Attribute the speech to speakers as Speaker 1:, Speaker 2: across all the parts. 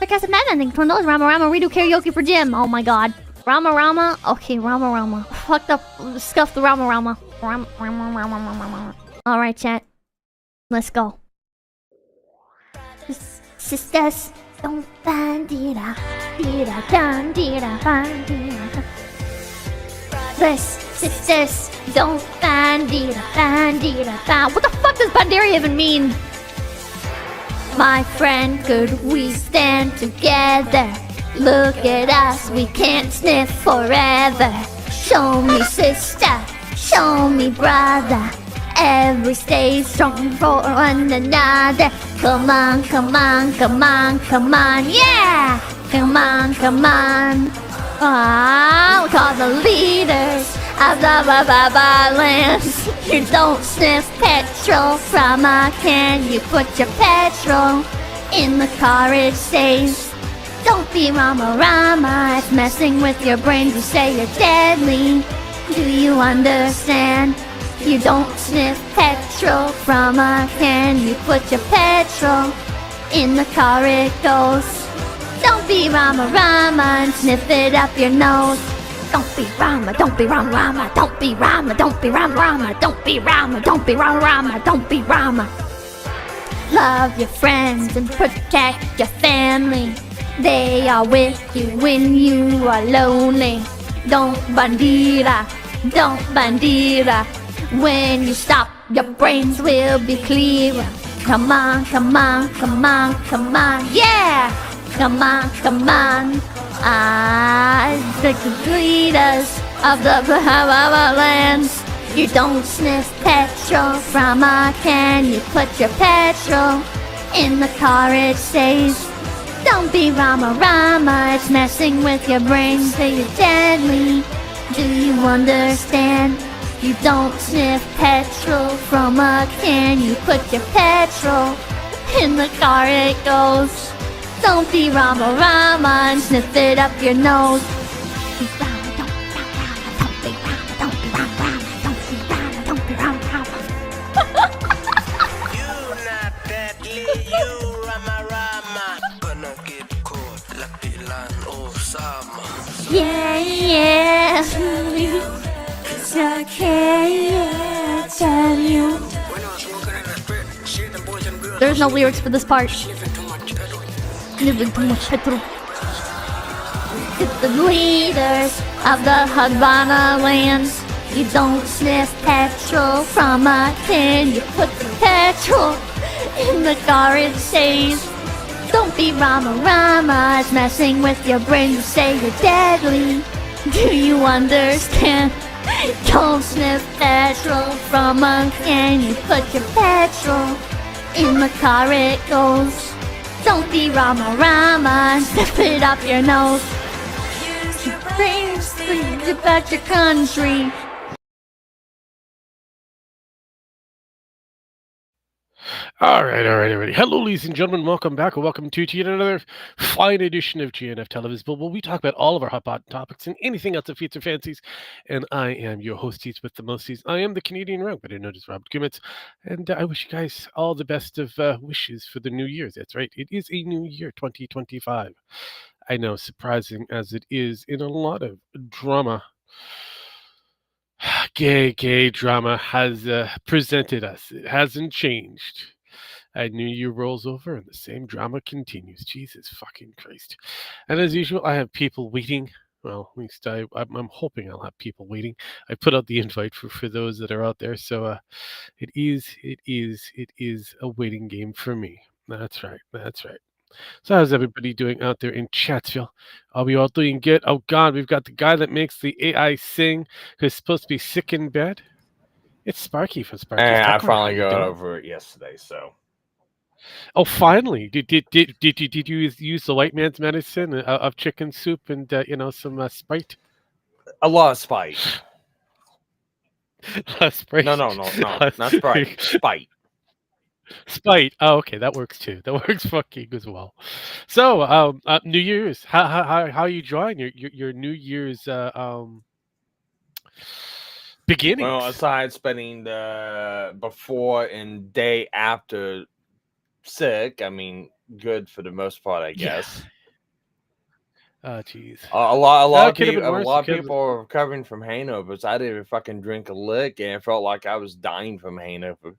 Speaker 1: Sarcastic Mad Ending, $20, Rama Rama, redo karaoke for Jim. Oh my god. Rama Rama? Okay, Rama Rama. Fucked up, scuffed the Rama Rama. Alright, chat. Let's go. Sisters, don't bandira, dira, dan, dira, bandira. Sisters, don't bandira, bandira, ban. What the fuck does bandira even mean? My friend, could we stand together? Look at us, we can't sniff forever. Show me sister, show me brother. Every stay strong for one another. Come on, come on, come on, come on, yeah! Come on, come on. Ah, we call the leaders of the lands. You don't sniff petrol from a can. You put your petrol in the car, it stays. Don't be Rama Rama, it's messing with your brain. You say you're deadly, do you understand? You don't sniff petrol from a can. You put your petrol in the car, it goes. Don't be Rama Rama and sniff it up your nose. Don't be Rama, don't be Rama Rama, don't be Rama, don't be Rama Rama, don't be Rama, don't be Rama Rama, don't be Rama. Love your friends and protect your family. They are with you when you are lonely. Don't bandira, don't bandira. When you stop, your brains will be clearer. Come on, come on, come on, come on, yeah! Come on, come on. The leaders of the lands. You don't sniff petrol from a can. You put your petrol in the car, it stays. Don't be Rama Rama, it's messing with your brain. Say you're deadly, do you understand? You don't sniff petrol from a can. You put your petrol in the car, it goes. Don't be Rama Rama and sniff it up your nose. Don't be Rama, don't be Rama, don't be Rama, don't be Rama, don't be Rama.
Speaker 2: You not deadly, you Rama Rama. Gonna get caught like Dylan Osama.
Speaker 1: Yeah, yeah. I can't tell you. There's no lyrics for this part. Living too much petrol. It's the leaders of the Havana lands. You don't sniff petrol from a can. You put the petrol in the car, it stays. Don't be Rama Rama, it's messing with your brain. You say you're deadly, do you understand? Don't sniff petrol from a can. You put your petrol in the car, it goes. Don't be Rama Rama and sniff it up your nose. Your brains think about your country.
Speaker 3: All right. Hello, ladies and gentlemen. Welcome back, or welcome to yet another fine edition of GNF Televisable, where we talk about all of our hot button topics and anything else that fits your fancies. And I am your hosties with the mosties. I am the Canadian Rogue, but I know just Robert Gummits. And I wish you guys all the best of wishes for the new year. That's right. It is a new year, 2025. I know, surprising as it is in a lot of drama. Gay drama has presented us. It hasn't changed. New Year rolls over and the same drama continues. Jesus fucking Christ. And as usual, I have people waiting. Well, at least I'm hoping I'll have people waiting. I put out the invite for those that are out there. So it is a waiting game for me. That's right. So how's everybody doing out there in Chatsville? Are we all doing good? Oh God, we've got the guy that makes the AI sing, who's supposed to be sick in bed. It's Sparky from Sparky.
Speaker 4: And I finally got over it yesterday, so.
Speaker 3: Oh, finally! Did you use the white man's medicine of chicken soup and some Sprite?
Speaker 4: A lot of Sprite.
Speaker 3: Sprite.
Speaker 4: No, not Sprite. Spite.
Speaker 3: Spite. Oh, okay, that works too. That works fucking as well. So, New Year's. How you enjoying your New Year's beginning?
Speaker 4: Well, aside spending the before and day after sick, I mean, good for the most part, I
Speaker 3: Yeah.
Speaker 4: guess.
Speaker 3: Oh, jeez.
Speaker 4: A lot of
Speaker 3: Could have
Speaker 4: people,
Speaker 3: been
Speaker 4: a
Speaker 3: worse
Speaker 4: lot of
Speaker 3: because
Speaker 4: people are recovering from hangovers. I didn't even fucking drink a lick, and it felt like I was dying from hangover.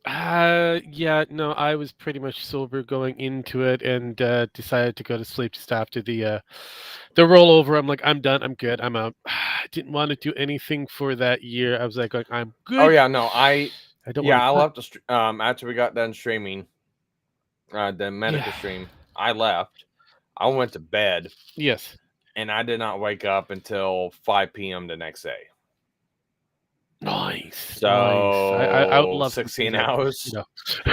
Speaker 3: yeah, no, I was pretty much sober going into it, and decided to go to sleep just after the rollover. I'm like, I'm done, I'm good, I'm out. I didn't want to do anything for that year. I was like, I'm
Speaker 4: Oh
Speaker 3: good.
Speaker 4: yeah, no,
Speaker 3: I don't
Speaker 4: I
Speaker 3: want
Speaker 4: left after we got done streaming, the medical
Speaker 3: Yeah.
Speaker 4: stream. I left. I went to bed,
Speaker 3: Yes.
Speaker 4: and I did not wake up until 5 p.m. the next day.
Speaker 3: Nice. I would
Speaker 4: So
Speaker 3: love something
Speaker 4: 16
Speaker 3: that,
Speaker 4: hours.
Speaker 3: you know.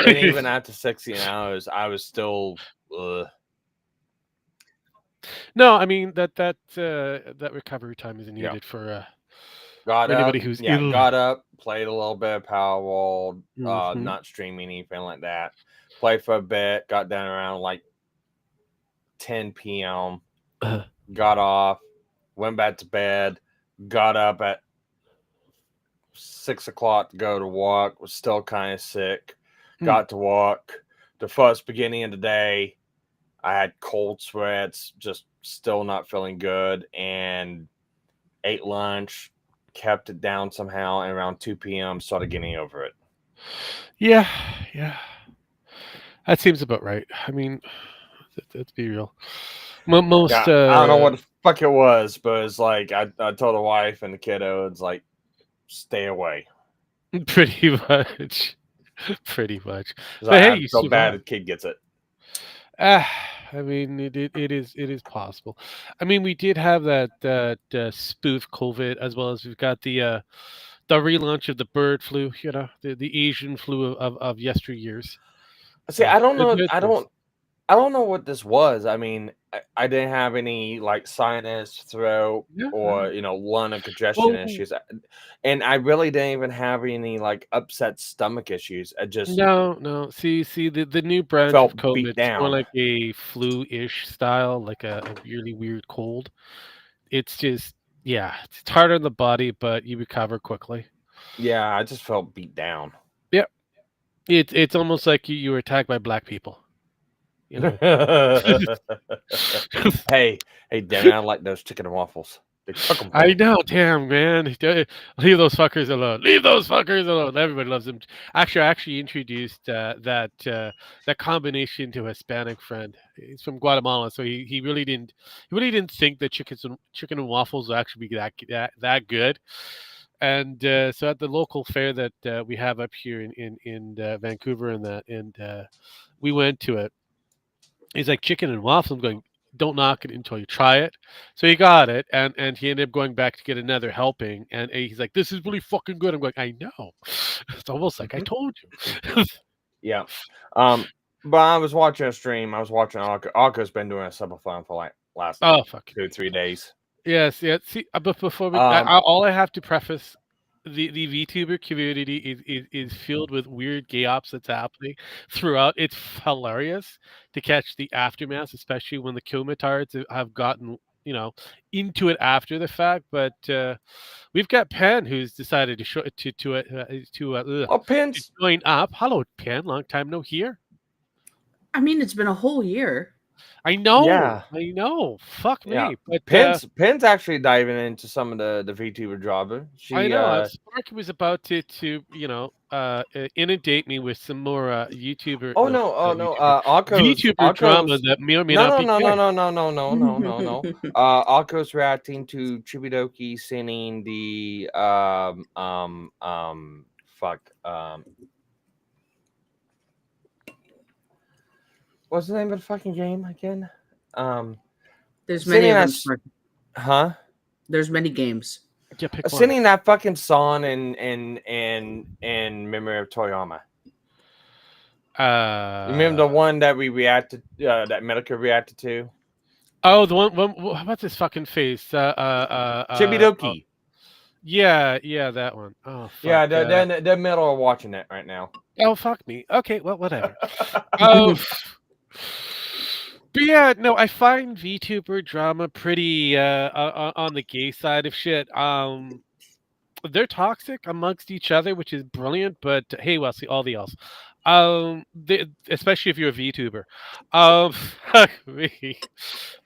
Speaker 4: And even after 16 hours, I was still.
Speaker 3: No, I mean that recovery time is
Speaker 4: Yeah.
Speaker 3: needed for
Speaker 4: Got
Speaker 3: anybody
Speaker 4: up.
Speaker 3: who's
Speaker 4: Yeah,
Speaker 3: ill.
Speaker 4: got up, played a little bit of Powerball,
Speaker 3: Mhm.
Speaker 4: not streaming anything like that. Played for a bit, got down around like 10 p.m.
Speaker 3: Uh,
Speaker 4: Got off, went back to bed, got up at 6 o'clock to go to work, was still kind of sick. Got to work. The first beginning of the day, I had cold sweats, just still not feeling good, and ate lunch, kept it down somehow, and around 2 p.m. started getting over it.
Speaker 3: Yeah, yeah. That seems about right. I mean, let's be real. Most
Speaker 4: Yeah, I don't know what the fuck it was, but it's like I told the wife and the kiddo, it's like, stay away.
Speaker 3: pretty much, pretty much. But hey,
Speaker 4: I
Speaker 3: you
Speaker 4: feel bad
Speaker 3: survived.
Speaker 4: the kid gets it.
Speaker 3: Ah, I mean, it is possible. I mean, we did have that spoof COVID, as well as we've got the relaunch of the bird flu. You know, the Asian flu of yesteryears.
Speaker 4: See, I don't know.
Speaker 3: Good things.
Speaker 4: I don't know what this was. I mean, I didn't have any like sinus, throat,
Speaker 3: Yeah.
Speaker 4: or lung and congestion
Speaker 3: Well,
Speaker 4: issues, and I really didn't even have any like upset stomach issues. I just
Speaker 3: no. See, the new branch of
Speaker 4: felt
Speaker 3: COVID,
Speaker 4: beat
Speaker 3: it's more
Speaker 4: down.
Speaker 3: like a flu-ish style, like a really weird cold. It's just, yeah, it's harder on the body, but you recover quickly.
Speaker 4: Yeah, I just felt beat down.
Speaker 3: Yep. It's almost like you were attacked by black people. You know.
Speaker 4: Hey, damn it, I like those chicken and waffles. They cook them for
Speaker 3: I
Speaker 4: me.
Speaker 3: know, damn man. Leave those fuckers alone. Leave those fuckers alone. Everybody loves them. Actually, I actually introduced that combination to a Hispanic friend. He's from Guatemala, so he really didn't think that chicken and waffles would actually be that good. And so at the local fair that we have up here in Vancouver, and we went to it. He's like, chicken and waffles. I'm going, don't knock it until you try it. So he got it, and he ended up going back to get another helping. And he's like, this is really fucking good. I'm going, I know. It's almost like I told you.
Speaker 4: Yeah. But I was watching a stream. I was watching Arco. Arco's been doing a subathon for like last
Speaker 3: Oh, fuck.
Speaker 4: 2-3 days.
Speaker 3: Yes, yeah. See, but before we, all I have to preface, the VTuber community is filled with weird gay ops that's happening throughout. It's hilarious to catch the aftermath, especially when the Kilmatards have gotten into it after the fact. But we've got Pan, who's decided to show
Speaker 4: Oh, Pins.
Speaker 3: join up. Hello, Pan. Long time no hear.
Speaker 5: I mean, it's been a whole year.
Speaker 3: I know.
Speaker 4: Yeah.
Speaker 3: I know. Fuck me.
Speaker 4: Yeah.
Speaker 3: But
Speaker 4: Pins actually diving into some of the VTuber drama.
Speaker 3: I know. Sparky was about to inundate me with some more YouTuber.
Speaker 4: Oh no!
Speaker 3: VTuber drama that may or may not be.
Speaker 4: No! Alco's reacting to Chibidoki singing the what's the name of the fucking game again?
Speaker 5: There's many of them.
Speaker 4: Huh?
Speaker 5: There's many games.
Speaker 3: Yeah, pick one.
Speaker 4: Singing that fucking song in memory of Toyama. You remember the one that we reacted, that Medica reacted to?
Speaker 3: Oh, the one. How about this fucking face?
Speaker 4: Chibidoki.
Speaker 3: Yeah, that one. Oh, fuck.
Speaker 4: Yeah, they're middle of watching it right now.
Speaker 3: Oh, fuck me. Okay, well, whatever. Oh. But yeah, no, I find VTuber drama pretty on the gay side of shit. They're toxic amongst each other, which is brilliant. But hey, well, see all the else. Especially if you're a VTuber. Fuck me.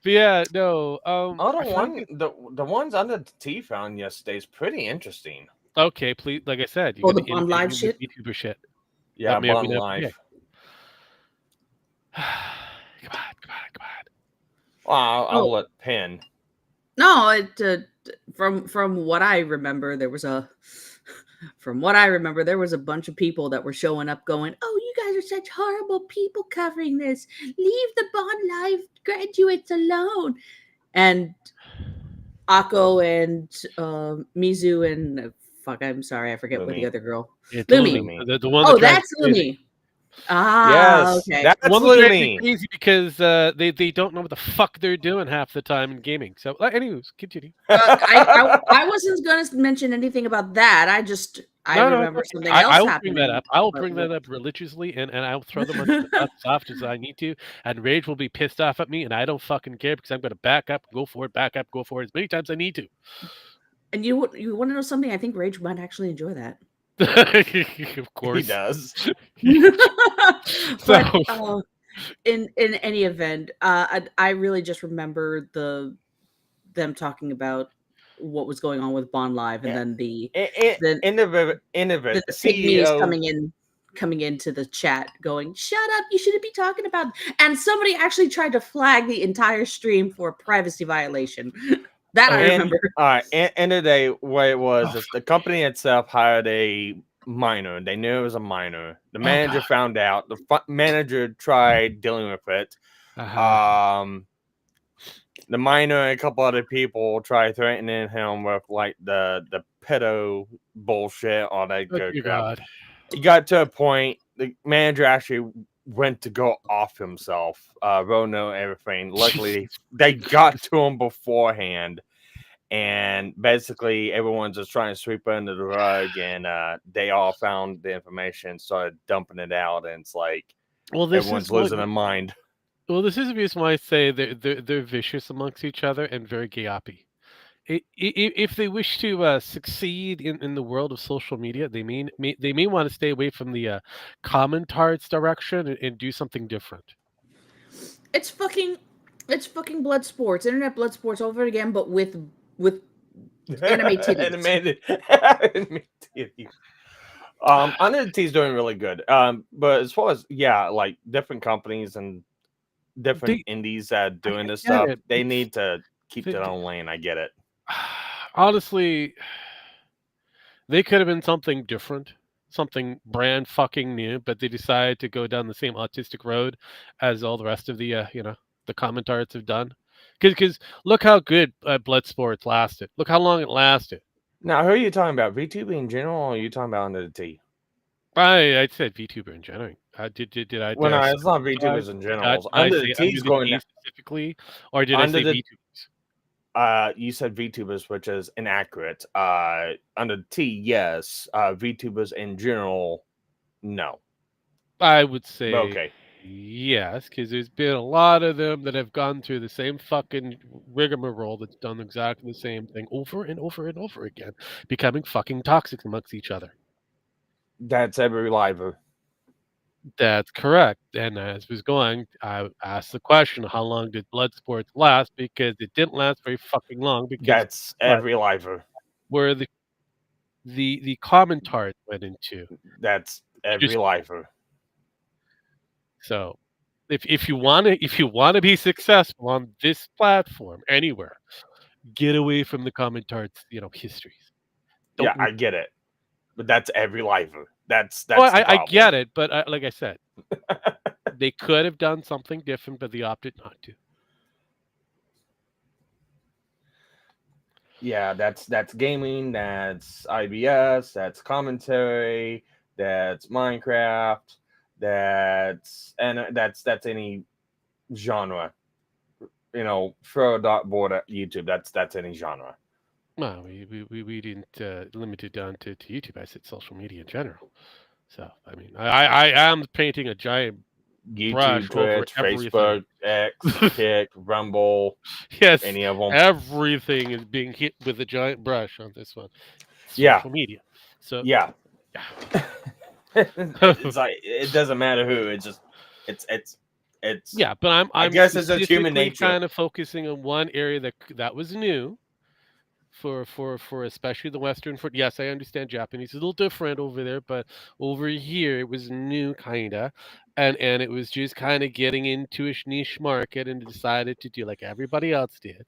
Speaker 3: But yeah, no.
Speaker 4: Oh,
Speaker 3: I found it.
Speaker 4: the ones under the T found yesterday is pretty interesting.
Speaker 3: Okay, please. Like I said, you're
Speaker 5: Oh,
Speaker 3: gonna
Speaker 5: the Bond
Speaker 3: inundate
Speaker 5: Live
Speaker 3: me with
Speaker 5: shit.
Speaker 3: VTuber shit.
Speaker 4: Yeah,
Speaker 3: May or may
Speaker 4: Bond
Speaker 3: not be
Speaker 4: Life.
Speaker 3: Come on, come on, come on.
Speaker 4: Well, I'll
Speaker 5: Oh.
Speaker 4: let Pin.
Speaker 5: No, from what I remember, there was a bunch of people that were showing up going, "Oh, you guys are such horrible people covering this. Leave the Bond Live graduates alone." And Akko and Mizu and fuck, I'm sorry, I forget what the
Speaker 4: Lumi.
Speaker 5: other girl.
Speaker 3: It's
Speaker 5: Lumi.
Speaker 3: Lumi. The one
Speaker 5: Oh,
Speaker 3: that drives
Speaker 5: that's
Speaker 3: me crazy.
Speaker 5: Lumi. Ah,
Speaker 4: Yes,
Speaker 5: okay.
Speaker 4: that's
Speaker 3: The one that drives me
Speaker 4: Lumi.
Speaker 3: crazy because they don't know what the fuck they're doing half the time in gaming. So, anyways, continue.
Speaker 5: I wasn't going to mention anything about that. I
Speaker 3: No, it's
Speaker 5: remember
Speaker 3: okay.
Speaker 5: something
Speaker 3: I
Speaker 5: else
Speaker 3: will bring that
Speaker 5: happening.
Speaker 3: up. I will
Speaker 5: But
Speaker 3: bring that up religiously, and I'll throw them under the bus as often as I need to. And Rage will be pissed off at me, and I don't fucking care because I'm going to back up, go for it as many times as I need to.
Speaker 5: And you want to know something? I think Rage might actually enjoy that.
Speaker 3: Of course,
Speaker 4: He does.
Speaker 5: But
Speaker 3: So
Speaker 5: in any event, I really just remember them talking about what was going on with Bond Live, and
Speaker 4: Yeah.
Speaker 5: then the
Speaker 4: Innovative
Speaker 5: pygmies
Speaker 4: CEO.
Speaker 5: coming into the chat going, "Shut up, you shouldn't be talking about," and somebody actually tried to flag the entire stream for a privacy violation. That I
Speaker 4: And
Speaker 5: remember.
Speaker 4: all right, end of the day, what it was is the company itself hired a minor. They knew it was a minor. The manager
Speaker 3: God.
Speaker 4: found out. The manager tried dealing with it. The minor and a couple other people tried threatening him with like the pedo bullshit, all that
Speaker 3: Oh,
Speaker 4: good
Speaker 3: dear
Speaker 4: crap.
Speaker 3: God.
Speaker 4: He got to a point. The manager actually went to go off himself. Wrote note, everything. Luckily, they got to him beforehand. And basically, everyone's just trying to sweep it under the rug, and they all found the information, started dumping it out, and it's like
Speaker 3: Well, this
Speaker 4: everyone's
Speaker 3: is what.
Speaker 4: losing their mind.
Speaker 3: Well, this is the reason why I say they're vicious amongst each other and very gayoppy. If they wish to succeed in the world of social media, they may want to stay away from the commentards direction and do something different.
Speaker 5: It's fucking blood sports, internet blood sports over again, but with anime titties.
Speaker 4: Anime titties. Under the T's doing really good. But as far as like different companies and different indies that doing this
Speaker 3: get
Speaker 4: stuff,
Speaker 3: it.
Speaker 4: they need to keep
Speaker 3: They-
Speaker 4: their own lane. I get it.
Speaker 3: Honestly, they could have been something different, something brand fucking new, but they decided to go down the same autistic road as all the rest of the the commentards have done. Because look how good Bloodsport lasted. Look how long it lasted.
Speaker 4: Now, who are you talking about? VTuber in general, or are you talking about Under the T?
Speaker 3: I said VTuber in general. Did I?
Speaker 4: Well,
Speaker 3: Did
Speaker 4: no,
Speaker 3: I
Speaker 4: it's not
Speaker 3: specify?
Speaker 4: VTubers in general.
Speaker 3: Did I
Speaker 4: Under
Speaker 3: say
Speaker 4: the
Speaker 3: under
Speaker 4: T's
Speaker 3: the
Speaker 4: going.
Speaker 3: T specifically, or did I
Speaker 4: Under
Speaker 3: say
Speaker 4: the
Speaker 3: VTubers?
Speaker 4: You said VTubers, which is inaccurate. Under the T, yes. VTubers in general, no.
Speaker 3: I would say
Speaker 4: Okay.
Speaker 3: yes, because there's been a lot of them that have gone through the same fucking rigmarole that's done exactly the same thing over and over and over again, becoming fucking toxic amongst each other.
Speaker 4: That's every liver.
Speaker 3: That's correct. And as was going, I asked the question, how long did Bloodsport last? Because it didn't last very fucking long. Because
Speaker 4: That's every liver.
Speaker 3: where the commentards went into.
Speaker 4: That's every liver.
Speaker 3: So if you wanna be successful on this platform anywhere, get away from the commentards, histories.
Speaker 4: Yeah, I get it. But that's every liver. That's
Speaker 3: Well,
Speaker 4: the
Speaker 3: I
Speaker 4: problem.
Speaker 3: get it, but like I said, they could have done something different, but they opted not to.
Speaker 4: Yeah, that's gaming, that's IBS, that's commentary, that's Minecraft, that's any genre. Throw a dartboard at YouTube. That's any genre.
Speaker 3: No, we didn't limit it down to YouTube. I said social media in general. So I mean, I am painting a giant brush
Speaker 4: YouTube,
Speaker 3: over
Speaker 4: Twitch,
Speaker 3: everything.
Speaker 4: Facebook, X, Kick, Rumble,
Speaker 3: Yes,
Speaker 4: any of them.
Speaker 3: everything is being hit with a giant brush on this one.
Speaker 4: Yeah.
Speaker 3: Social media. So
Speaker 4: Yeah. It's like it doesn't matter who. It's just it's
Speaker 3: Yeah, but I'm
Speaker 4: I
Speaker 3: I'm
Speaker 4: guess it's just human
Speaker 3: specifically
Speaker 4: nature.
Speaker 3: kind of focusing on one area that was new for especially the Western foot. Yes, I understand Japanese is a little different over there, but over here it was new kinda, and it was just kind of getting into a niche market and decided to do like everybody else did,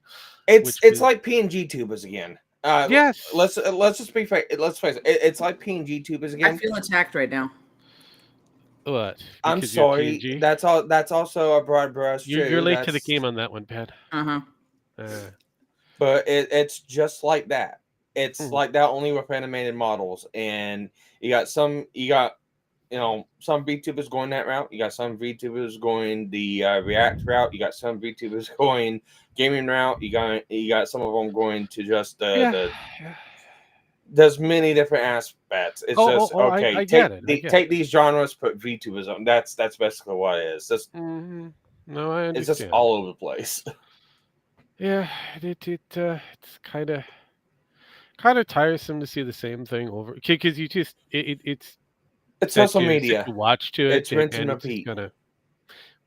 Speaker 3: which
Speaker 4: It's
Speaker 3: was
Speaker 4: like PNG tubers again.
Speaker 3: yes.
Speaker 4: Let's just be fair. Let's face it. It's like PNG tubers
Speaker 5: I
Speaker 4: again.
Speaker 5: feel attacked right now.
Speaker 3: What?
Speaker 4: I'm
Speaker 3: Because you're
Speaker 4: sorry.
Speaker 3: PNG?
Speaker 4: That's all. That's also a broad brush
Speaker 3: You're
Speaker 4: too.
Speaker 3: late to the
Speaker 4: That's
Speaker 3: game on that one, Pat.
Speaker 5: Uh-huh.
Speaker 3: Uh,
Speaker 4: but it's just like that. It's
Speaker 3: mhm.
Speaker 4: like that only with animated models, and you got some some VTubers going that route. You got some VTubers going the React route. You got some VTubers going gaming route. You got some of them going to just
Speaker 3: Yeah.
Speaker 4: the.
Speaker 3: Yeah.
Speaker 4: There's many different aspects. It's just okay.
Speaker 3: I get it. I get
Speaker 4: Take
Speaker 3: it.
Speaker 4: these genres, put VTubers on. That's basically what it is.
Speaker 3: No, I
Speaker 4: It's just
Speaker 3: understand.
Speaker 4: all over the place.
Speaker 3: Yeah, it's kind of tiresome to see the same thing over because you just it's
Speaker 4: It's
Speaker 3: such
Speaker 4: social
Speaker 3: a
Speaker 4: media.
Speaker 3: watch to it
Speaker 4: It's rinse and
Speaker 3: and it's just
Speaker 4: repeat.
Speaker 3: gonna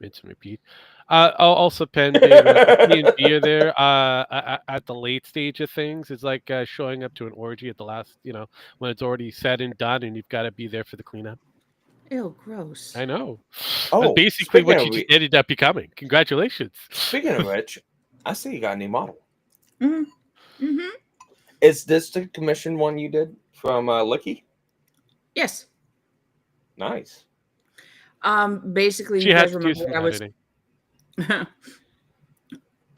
Speaker 3: rinse and repeat. Also, Penn, the P&G are there at the late stage of things. It's like showing up to an orgy at the last, when it's already said and done, and you've got to be there for the cleanup.
Speaker 5: Ew, gross.
Speaker 3: I know. That's
Speaker 4: Oh,
Speaker 3: basically what
Speaker 4: speaking
Speaker 3: you
Speaker 4: of
Speaker 3: just ended up becoming. Congratulations.
Speaker 4: speaking of which, I see you got a new model.
Speaker 5: Mm-hmm. Mm-hmm.
Speaker 4: Is this the commission one you did from Licky?
Speaker 5: Yes.
Speaker 4: Nice.
Speaker 5: Basically,
Speaker 3: She
Speaker 5: you
Speaker 3: had
Speaker 5: guys
Speaker 3: to do
Speaker 5: remember
Speaker 3: some
Speaker 5: what I was.
Speaker 3: editing.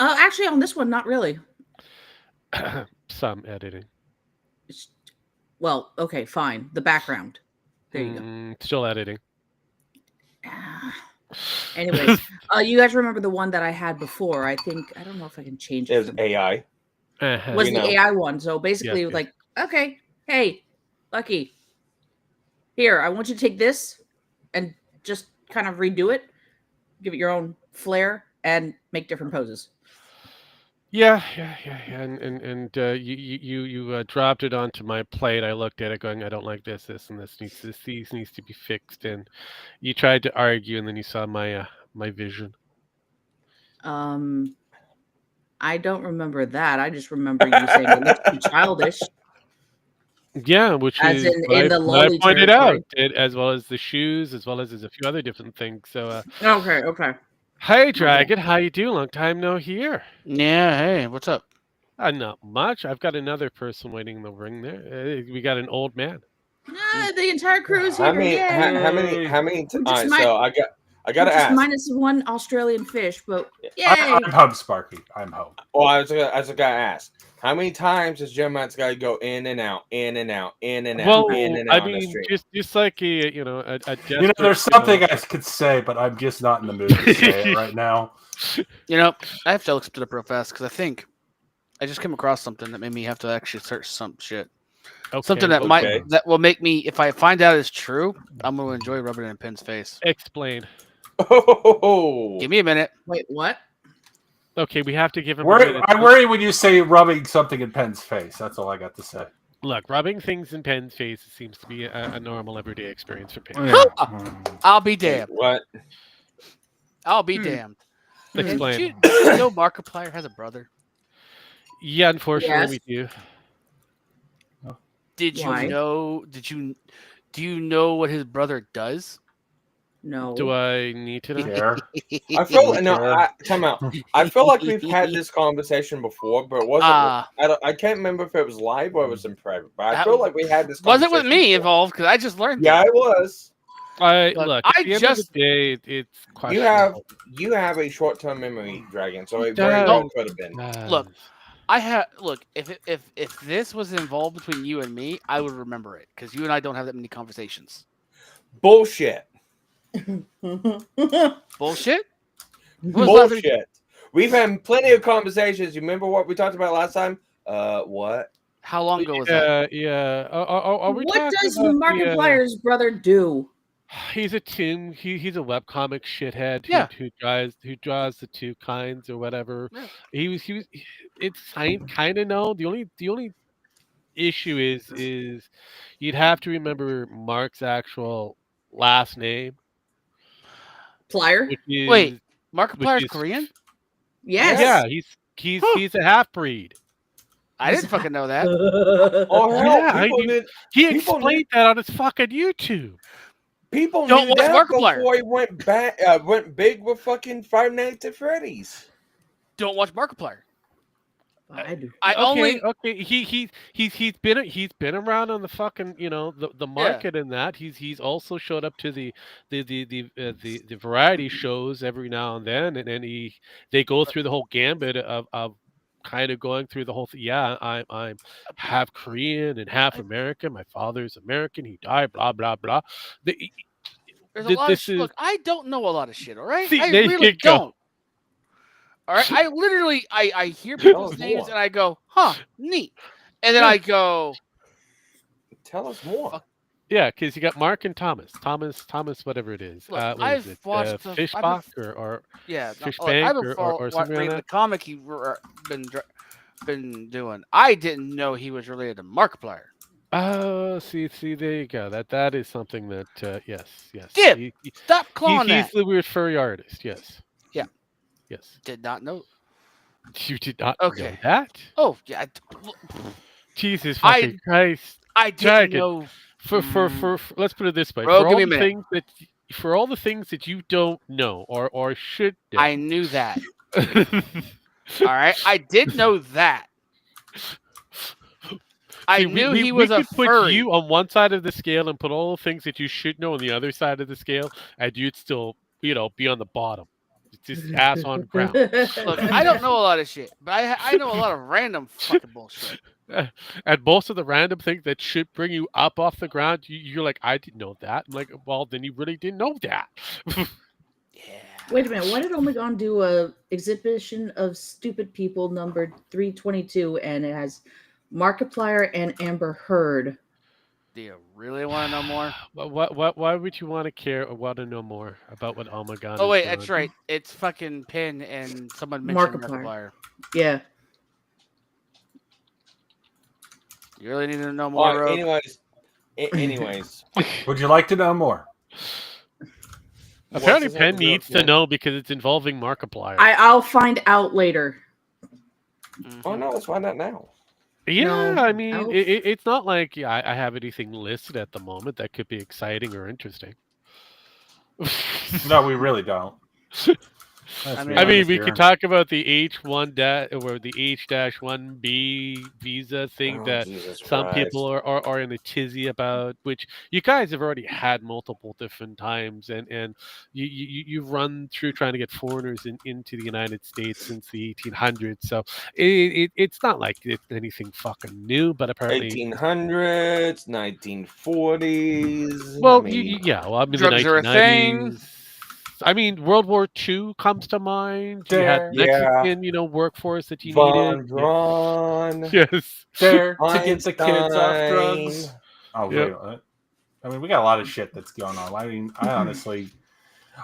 Speaker 5: Actually, on this one, not really.
Speaker 3: Some editing.
Speaker 5: It's- Well, okay, fine. The background. There you go.
Speaker 3: Still editing.
Speaker 5: Anyways, you guys remember the one that I had before? I don't know if I can change
Speaker 4: It
Speaker 5: it.
Speaker 4: was AI.
Speaker 5: Was
Speaker 4: We
Speaker 5: the
Speaker 4: know.
Speaker 5: AI one. So basically,
Speaker 3: Yes, yes.
Speaker 5: like, okay, hey, Lucky, here, I want you to take this and just kind of redo it, give it your own flair, and make different poses.
Speaker 3: Yeah. And you dropped it onto my plate. I looked at it, going, I don't like this, and these needs to be fixed. And you tried to argue, and then you saw my my vision.
Speaker 5: I don't remember that. I just remember you saying it looks too childish,
Speaker 3: Yeah, which
Speaker 5: as
Speaker 3: is
Speaker 5: in the
Speaker 3: what I
Speaker 5: lolly
Speaker 3: pointed out,
Speaker 5: territory.
Speaker 3: as well as the shoes, as well as there's a few other different things. So,
Speaker 5: Okay.
Speaker 3: hi, Dragon. How you doing? Long time no hear.
Speaker 6: Yeah, hey, what's up?
Speaker 3: Not much. I've got another person waiting in the ring there. We got an old man.
Speaker 5: The entire crew's
Speaker 4: How
Speaker 5: here.
Speaker 4: many?
Speaker 5: Yay!
Speaker 4: How many?
Speaker 5: I'm
Speaker 4: All
Speaker 5: just
Speaker 4: right, so I gotta
Speaker 5: just
Speaker 4: ask.
Speaker 5: minus one Australian fish, but yay!
Speaker 7: I'm home, Sparky. I'm home.
Speaker 4: Well, I was gonna ask. How many times does Gemini's got to go in and out, in and out, in and out,
Speaker 3: Well,
Speaker 4: in and
Speaker 3: I
Speaker 4: out on the
Speaker 3: mean,
Speaker 4: street?
Speaker 3: just like a desperate,
Speaker 7: There's something I could say, but I'm just not in the mood to say it right now.
Speaker 6: I have to look it up real fast because I think I just came across something that made me have to actually search some shit. Something that
Speaker 4: Okay.
Speaker 6: that will make me, if I find out it's true, I'm going to enjoy rubbing it in Penn's face.
Speaker 3: explain.
Speaker 4: Oh,
Speaker 6: Give me a minute.
Speaker 5: Wait, what?
Speaker 3: Okay, we have to give him a minute.
Speaker 7: I worry when you say rubbing something in Penn's face. That's all I got to say.
Speaker 3: Look, rubbing things in Penn's face seems to be a normal everyday experience for Penn.
Speaker 6: I'll be damned.
Speaker 4: what?
Speaker 6: I'll be damned.
Speaker 3: Explain.
Speaker 6: Did you know Markiplier has a brother?
Speaker 3: Yeah, unfortunately,
Speaker 5: Yes.
Speaker 3: we do.
Speaker 6: Did you
Speaker 5: Why?
Speaker 6: know? Do you know what his brother does?
Speaker 5: No.
Speaker 3: Do I need to know?
Speaker 7: Care.
Speaker 4: I feel time out. I feel like we've had this conversation before, but it wasn't. I can't remember if it was live or it was in private. But I feel like we had this.
Speaker 6: Was it with
Speaker 4: conversation
Speaker 6: me
Speaker 4: before.
Speaker 6: involved? Because I just learned.
Speaker 4: Yeah,
Speaker 6: that.
Speaker 4: it was.
Speaker 3: Look.
Speaker 6: Look,
Speaker 3: At the end of the day, it's questionable.
Speaker 4: You have a short-term memory, Dragon. So it
Speaker 3: Does.
Speaker 4: very well could have been.
Speaker 6: Look, if this was involved between you and me, I would remember it because you and I don't have that many conversations.
Speaker 4: Bullshit.
Speaker 6: Bullshit. When was the last time-
Speaker 4: Bullshit. We've had plenty of conversations. You remember what we talked about last time? What?
Speaker 6: How long ago was that?
Speaker 3: Yeah. Are we
Speaker 5: What
Speaker 3: talking
Speaker 5: does
Speaker 3: about
Speaker 5: Markiplier's brother do?
Speaker 3: He's a toon. He's a webcomic shithead
Speaker 6: Yeah.
Speaker 3: who draws the two kinds or whatever.
Speaker 6: Yeah.
Speaker 3: He was. It's kind of no. The only issue is you'd have to remember Mark's actual last name,
Speaker 5: Plier?
Speaker 3: which is
Speaker 6: Wait,
Speaker 3: which
Speaker 6: Markiplier's
Speaker 3: is
Speaker 6: Korean?
Speaker 5: Yes.
Speaker 3: yeah, he's
Speaker 6: Huh.
Speaker 3: he's a half breed.
Speaker 6: I didn't fucking know that.
Speaker 4: Oh hell,
Speaker 3: Yeah, I
Speaker 4: people
Speaker 3: knew.
Speaker 4: did.
Speaker 3: He
Speaker 4: people knew-
Speaker 3: explained that on his fucking YouTube.
Speaker 4: People
Speaker 6: Don't
Speaker 4: knew
Speaker 6: watch
Speaker 4: that
Speaker 6: Markiplier.
Speaker 4: before he went big with fucking Five Nights at Freddy's.
Speaker 6: Don't watch Markiplier.
Speaker 5: I do.
Speaker 6: I only
Speaker 3: Okay. He's been around on the fucking the market and that he's also showed up to the variety shows every now and then and they go through the whole gambit of kind of going through the whole thing. Yeah, I'm half Korean and half American. My father's American. He died. Blah blah blah. The,
Speaker 6: there's a lot of
Speaker 3: this is
Speaker 6: look. I don't know a lot of shit. All right,
Speaker 3: see
Speaker 6: I
Speaker 3: there
Speaker 6: really
Speaker 3: you go.
Speaker 6: don't. All right, I literally I hear people's names and I go, huh, neat, and then I go,
Speaker 4: Tell us more.
Speaker 6: Fuck.
Speaker 3: Yeah, because you got Mark and Thomas, whatever it is.
Speaker 6: Look,
Speaker 3: What
Speaker 6: I've
Speaker 3: is it?
Speaker 6: watched the- I've been-
Speaker 3: Fishbach or
Speaker 6: yeah, no,
Speaker 3: Fishbank
Speaker 6: I've been
Speaker 3: or something like
Speaker 6: reading the
Speaker 3: that.
Speaker 6: comic he been doing. I didn't know he was related to Markiplier.
Speaker 3: Oh, see, there you go. That is something that yes.
Speaker 6: Jim, stop clawing
Speaker 3: He's
Speaker 6: that.
Speaker 3: the weird furry artist. Yes.
Speaker 6: Yeah.
Speaker 3: Yes.
Speaker 6: Did not know.
Speaker 3: You did not know
Speaker 6: Okay.
Speaker 3: that?
Speaker 6: Oh yeah,
Speaker 3: Jesus fucking Christ!
Speaker 6: I didn't
Speaker 3: Dragon.
Speaker 6: know.
Speaker 3: For let's put it this way.
Speaker 6: Bro,
Speaker 3: for
Speaker 6: give
Speaker 3: all
Speaker 6: me a
Speaker 3: the
Speaker 6: minute.
Speaker 3: things that for all the things that you don't know or should know.
Speaker 6: I knew that. All right, I did know that. I
Speaker 3: See,
Speaker 6: knew
Speaker 3: we
Speaker 6: he was a
Speaker 3: could put
Speaker 6: furry.
Speaker 3: you on one side of the scale and put all the things that you should know on the other side of the scale, and you'd still, be on the bottom, just ass on ground.
Speaker 6: Look, I don't know a lot of shit, but I know a lot of random fucking bullshit.
Speaker 3: And most of the random things that should bring you up off the ground, you're like, I didn't know that. I'm like, well, then you really didn't know that.
Speaker 6: Yeah.
Speaker 5: Wait a minute. Why did Omegon do a exhibition of stupid people numbered 322 and it has Markiplier and Amber Heard?
Speaker 6: Do you really want to know more?
Speaker 3: Why would you want to care or want to know more about what Almagon
Speaker 6: Oh
Speaker 3: is
Speaker 6: wait,
Speaker 3: doing?
Speaker 6: that's right. It's fucking Pin and someone mentioned
Speaker 5: Markiplier.
Speaker 6: Markiplier.
Speaker 5: Yeah.
Speaker 6: You really need to know
Speaker 4: All
Speaker 6: more.
Speaker 4: right,
Speaker 6: Rogue?
Speaker 4: anyways,
Speaker 7: Would you like to know more?
Speaker 3: Apparently,
Speaker 4: what's this
Speaker 3: Penn
Speaker 4: episode?
Speaker 3: needs to know because it's involving Markiplier.
Speaker 5: I'll find out later.
Speaker 4: Oh no, let's find out now.
Speaker 3: Yeah,
Speaker 5: No,
Speaker 3: I mean,
Speaker 5: I'll-
Speaker 3: it's not like I have anything listed at the moment that could be exciting or interesting.
Speaker 7: No, we really don't.
Speaker 6: I
Speaker 3: I mean, we could talk about the H1 or the H-1B visa thing
Speaker 4: Oh,
Speaker 3: that
Speaker 4: Jesus
Speaker 3: some
Speaker 4: Christ.
Speaker 3: people are in a tizzy about, which you guys have already had multiple different times, and you've run through trying to get foreigners into the United States since the 1800s. So it's not like it's anything fucking new, but apparently.
Speaker 4: 1800s, 1940s.
Speaker 3: Well,
Speaker 4: I mean,
Speaker 3: well, I mean,
Speaker 6: drugs
Speaker 3: the
Speaker 6: are a thing.
Speaker 3: 1990s. I mean, World War II comes to mind. You had
Speaker 7: There.
Speaker 3: Mexican, workforce that you
Speaker 4: Von
Speaker 3: needed.
Speaker 4: Braun.
Speaker 3: Yes.
Speaker 7: There to get the kids off
Speaker 4: Einstein.
Speaker 7: drugs. Oh,
Speaker 3: Yep.
Speaker 7: wait. What? I mean, we got a lot of shit that's going on. I mean, I honestly,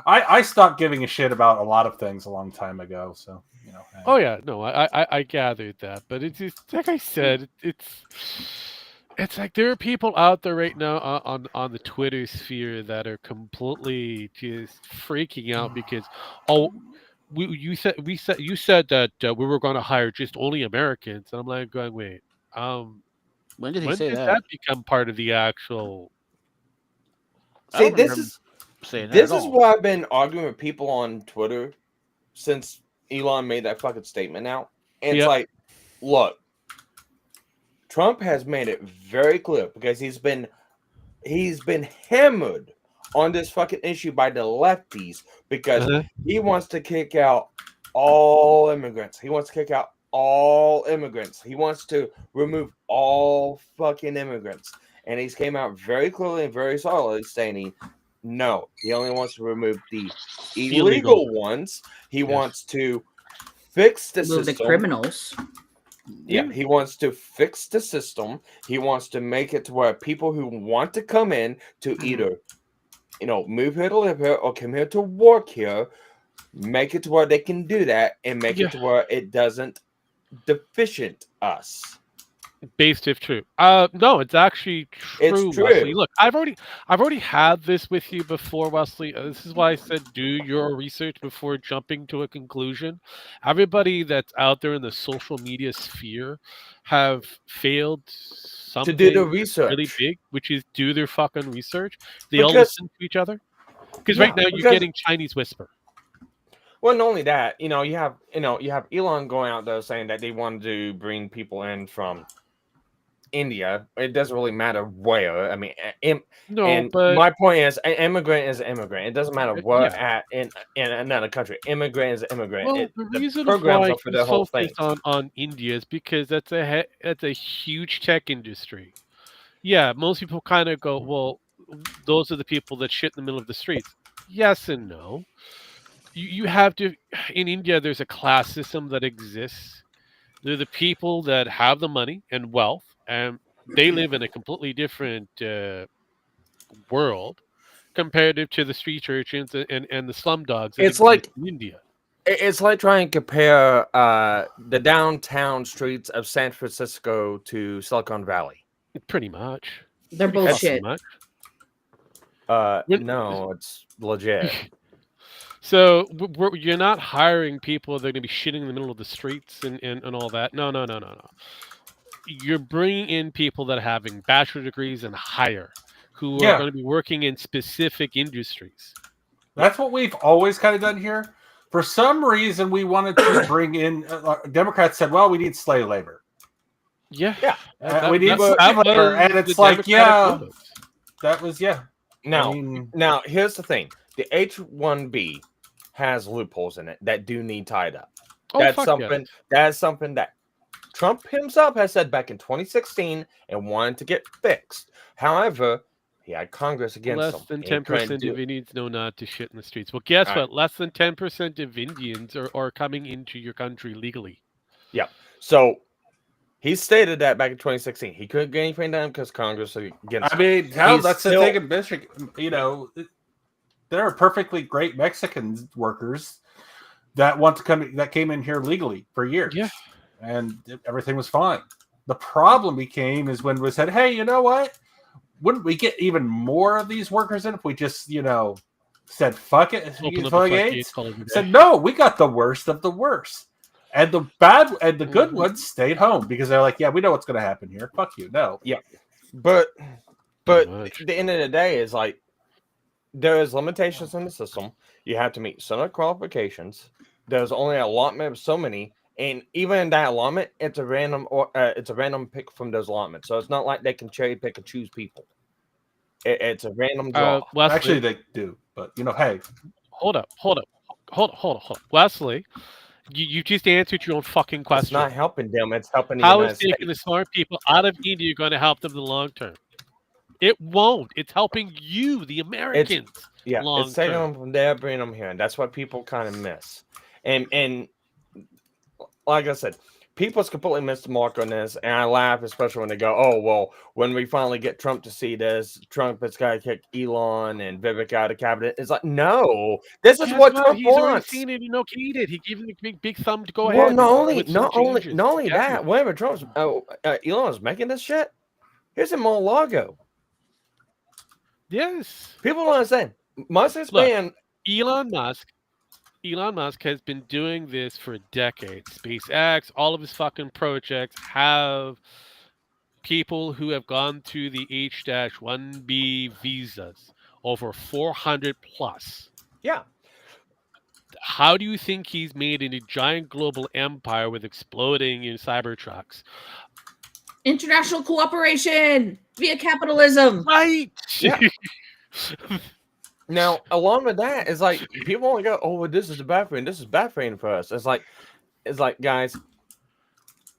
Speaker 7: I stopped giving a shit about a lot of things a long time ago. So, hey.
Speaker 3: Oh yeah, no, I gathered that, but it's just like I said, it's like there are people out there right now on the Twitter sphere that are completely just freaking out because you said that we were going to hire just only Americans, and I'm like going, wait,
Speaker 6: When did he
Speaker 3: when
Speaker 6: say
Speaker 3: did
Speaker 6: that?
Speaker 3: that become part of the actual?
Speaker 6: I
Speaker 4: See,
Speaker 6: don't
Speaker 4: this
Speaker 6: remember
Speaker 4: is
Speaker 6: saying that
Speaker 4: this
Speaker 6: at
Speaker 4: is
Speaker 6: all.
Speaker 4: why I've been arguing with people on Twitter since Elon made that fucking statement out. And
Speaker 3: Yep.
Speaker 4: it's like, look, Trump has made it very clear because he's been hammered on this fucking issue by the lefties because
Speaker 3: Uh-huh.
Speaker 4: he wants to kick out all immigrants. He wants to kick out all immigrants. He wants to remove all fucking immigrants. And he's came out very clearly and very solidly stating, no, he only wants to remove the illegal ones. He wants to fix the
Speaker 5: Move the
Speaker 4: system.
Speaker 5: criminals.
Speaker 4: Yeah, he wants to fix the system. He wants to make it to where people who want to come in to either, move here to live here or come here to work here, make it to where they can do that and make it to where it doesn't deficient us.
Speaker 3: Based if true. No, it's actually
Speaker 4: It's
Speaker 3: true, Wesley.
Speaker 4: true.
Speaker 3: Look, I've already had this with you before, Wesley. This is why I said do your research before jumping to a conclusion. Everybody that's out there in the social media sphere have failed
Speaker 4: To do the
Speaker 3: something really
Speaker 4: research.
Speaker 3: big, which is do their fucking research. They all
Speaker 4: Because,
Speaker 3: listen to each other. Because
Speaker 4: yeah,
Speaker 3: right now you're
Speaker 4: because,
Speaker 3: getting Chinese whisper.
Speaker 4: well, not only that, you have Elon going out there saying that they want to bring people in from India. It doesn't really matter where. I mean,
Speaker 3: No,
Speaker 4: and
Speaker 3: but
Speaker 4: my point is, an immigrant is an immigrant. It doesn't matter where
Speaker 3: yeah.
Speaker 4: at in another country. Immigrant is an immigrant.
Speaker 3: Well, the
Speaker 4: The
Speaker 3: reason of
Speaker 4: programs
Speaker 3: why
Speaker 4: are for
Speaker 3: he's
Speaker 4: the whole
Speaker 3: focused
Speaker 4: things.
Speaker 3: on India is because that's a huge tech industry. Yeah, most people kind of go, well, those are the people that shit in the middle of the streets. Yes and no. You have to in India. There's a class system that exists. They're the people that have the money and wealth, and they live in a completely different world comparative to the street urchins and the slum dogs that
Speaker 4: It's
Speaker 3: exist
Speaker 4: like
Speaker 3: in India.
Speaker 4: it's like trying to compare the downtown streets of San Francisco to Silicon Valley.
Speaker 3: Pretty much.
Speaker 5: They're
Speaker 3: Pretty fucking
Speaker 5: bullshit.
Speaker 3: much. When-
Speaker 4: No, it's legit.
Speaker 3: So you're not hiring people that are going to be shitting in the middle of the streets and all that. No, no, no, no, no. You're bringing in people that are having bachelor degrees and higher, who are
Speaker 7: Yeah.
Speaker 3: going to be working in specific industries.
Speaker 7: That's what we've always kind of done here. For some reason, we wanted to bring in. Democrats said, "Well, we need slave labor.
Speaker 3: Yeah,
Speaker 4: Yeah.
Speaker 7: We need
Speaker 3: that
Speaker 7: slave labor," and
Speaker 3: was
Speaker 7: it's
Speaker 3: the
Speaker 7: like,
Speaker 3: Democratic motive.
Speaker 7: that was
Speaker 4: Now,
Speaker 7: I mean,
Speaker 4: now here's the thing: the H-1B has loopholes in it that do need tied up.
Speaker 3: Oh,
Speaker 4: That's
Speaker 3: fuck
Speaker 4: something.
Speaker 3: yes.
Speaker 4: That's something that Trump himself has said back in 2016 and wanted to get fixed. However, he had Congress against
Speaker 3: Less
Speaker 4: him.
Speaker 3: than
Speaker 4: and he couldn't
Speaker 3: 10%
Speaker 4: do
Speaker 3: of
Speaker 4: it.
Speaker 3: Indians know not to shit in the streets. Well, guess
Speaker 4: All right.
Speaker 3: what? Less than 10% of Indians are coming into your country legally.
Speaker 4: Yeah. So he stated that back in 2016. He couldn't get anything done because Congress was against
Speaker 7: I
Speaker 4: him.
Speaker 7: mean, hell,
Speaker 4: He's
Speaker 7: that's
Speaker 4: still-
Speaker 7: the thing in Michigan. You know, there are perfectly great Mexican workers that want to come that came in here legally for years.
Speaker 3: Yeah.
Speaker 7: And everything was fine. The problem became is when we said, "Hey, you know what? Wouldn't we get even more of these workers in if we just, said fuck it?"
Speaker 3: Open up
Speaker 7: Fuck
Speaker 3: the
Speaker 7: it.
Speaker 3: floodgates, call it a day.
Speaker 7: Said, "No, we got the worst of the worst." And the bad and the good
Speaker 3: Mhm.
Speaker 7: ones stayed home because they're like, "Yeah, we know what's going to happen here. Fuck you." No.
Speaker 4: But
Speaker 3: Pretty much.
Speaker 4: at the end of the day is like there is limitations in the system. You have to meet certain qualifications. There's only an allotment of so many, and even in that allotment, it's a random pick from those allotments. So it's not like they can cherry pick and choose people. It's a random draw.
Speaker 3: Wesley,
Speaker 7: Actually, they do, but hey,
Speaker 3: hold up. Wesley, you just answered your own fucking
Speaker 4: It's
Speaker 3: question.
Speaker 4: not helping them. It's helping the
Speaker 3: How
Speaker 4: United
Speaker 3: is taking the
Speaker 4: States.
Speaker 3: smart people out of India going to help them in the long term? It won't. It's helping you, the Americans.
Speaker 4: Yeah,
Speaker 3: long
Speaker 4: it's taking
Speaker 3: term.
Speaker 4: them from there, bringing them here, and that's what people kind of miss. And like I said, people's completely missed the mark on this, and I laugh, especially when they go, "Oh well, when we finally get Trump to see this, Trump has got to kick Elon and Vivek out of cabinet." It's like, no, this is
Speaker 3: Guess
Speaker 4: what
Speaker 3: what?
Speaker 4: Trump
Speaker 3: He's already
Speaker 4: wants.
Speaker 3: seen it and okayed it. He gave him the big thumb to go
Speaker 4: Well,
Speaker 3: ahead. with some changes.
Speaker 4: not only
Speaker 3: Yeah.
Speaker 4: that, whenever Trump's Elon's making this shit, here's in Mar-a-Lago.
Speaker 3: Yes.
Speaker 4: People don't understand. Musk has
Speaker 3: Look.
Speaker 4: been
Speaker 3: Elon Musk has been doing this for decades. SpaceX, all of his fucking projects have people who have gone through the H-1B visas, over 400 plus.
Speaker 4: yeah.
Speaker 3: How do you think he's made a giant global empire with exploding cyber trucks?
Speaker 5: International cooperation via capitalism.
Speaker 3: Right.
Speaker 4: Yeah. Now, along with that, it's like people only go, "Oh, well, this is a bad thing. This is bad thing for us." It's like, guys,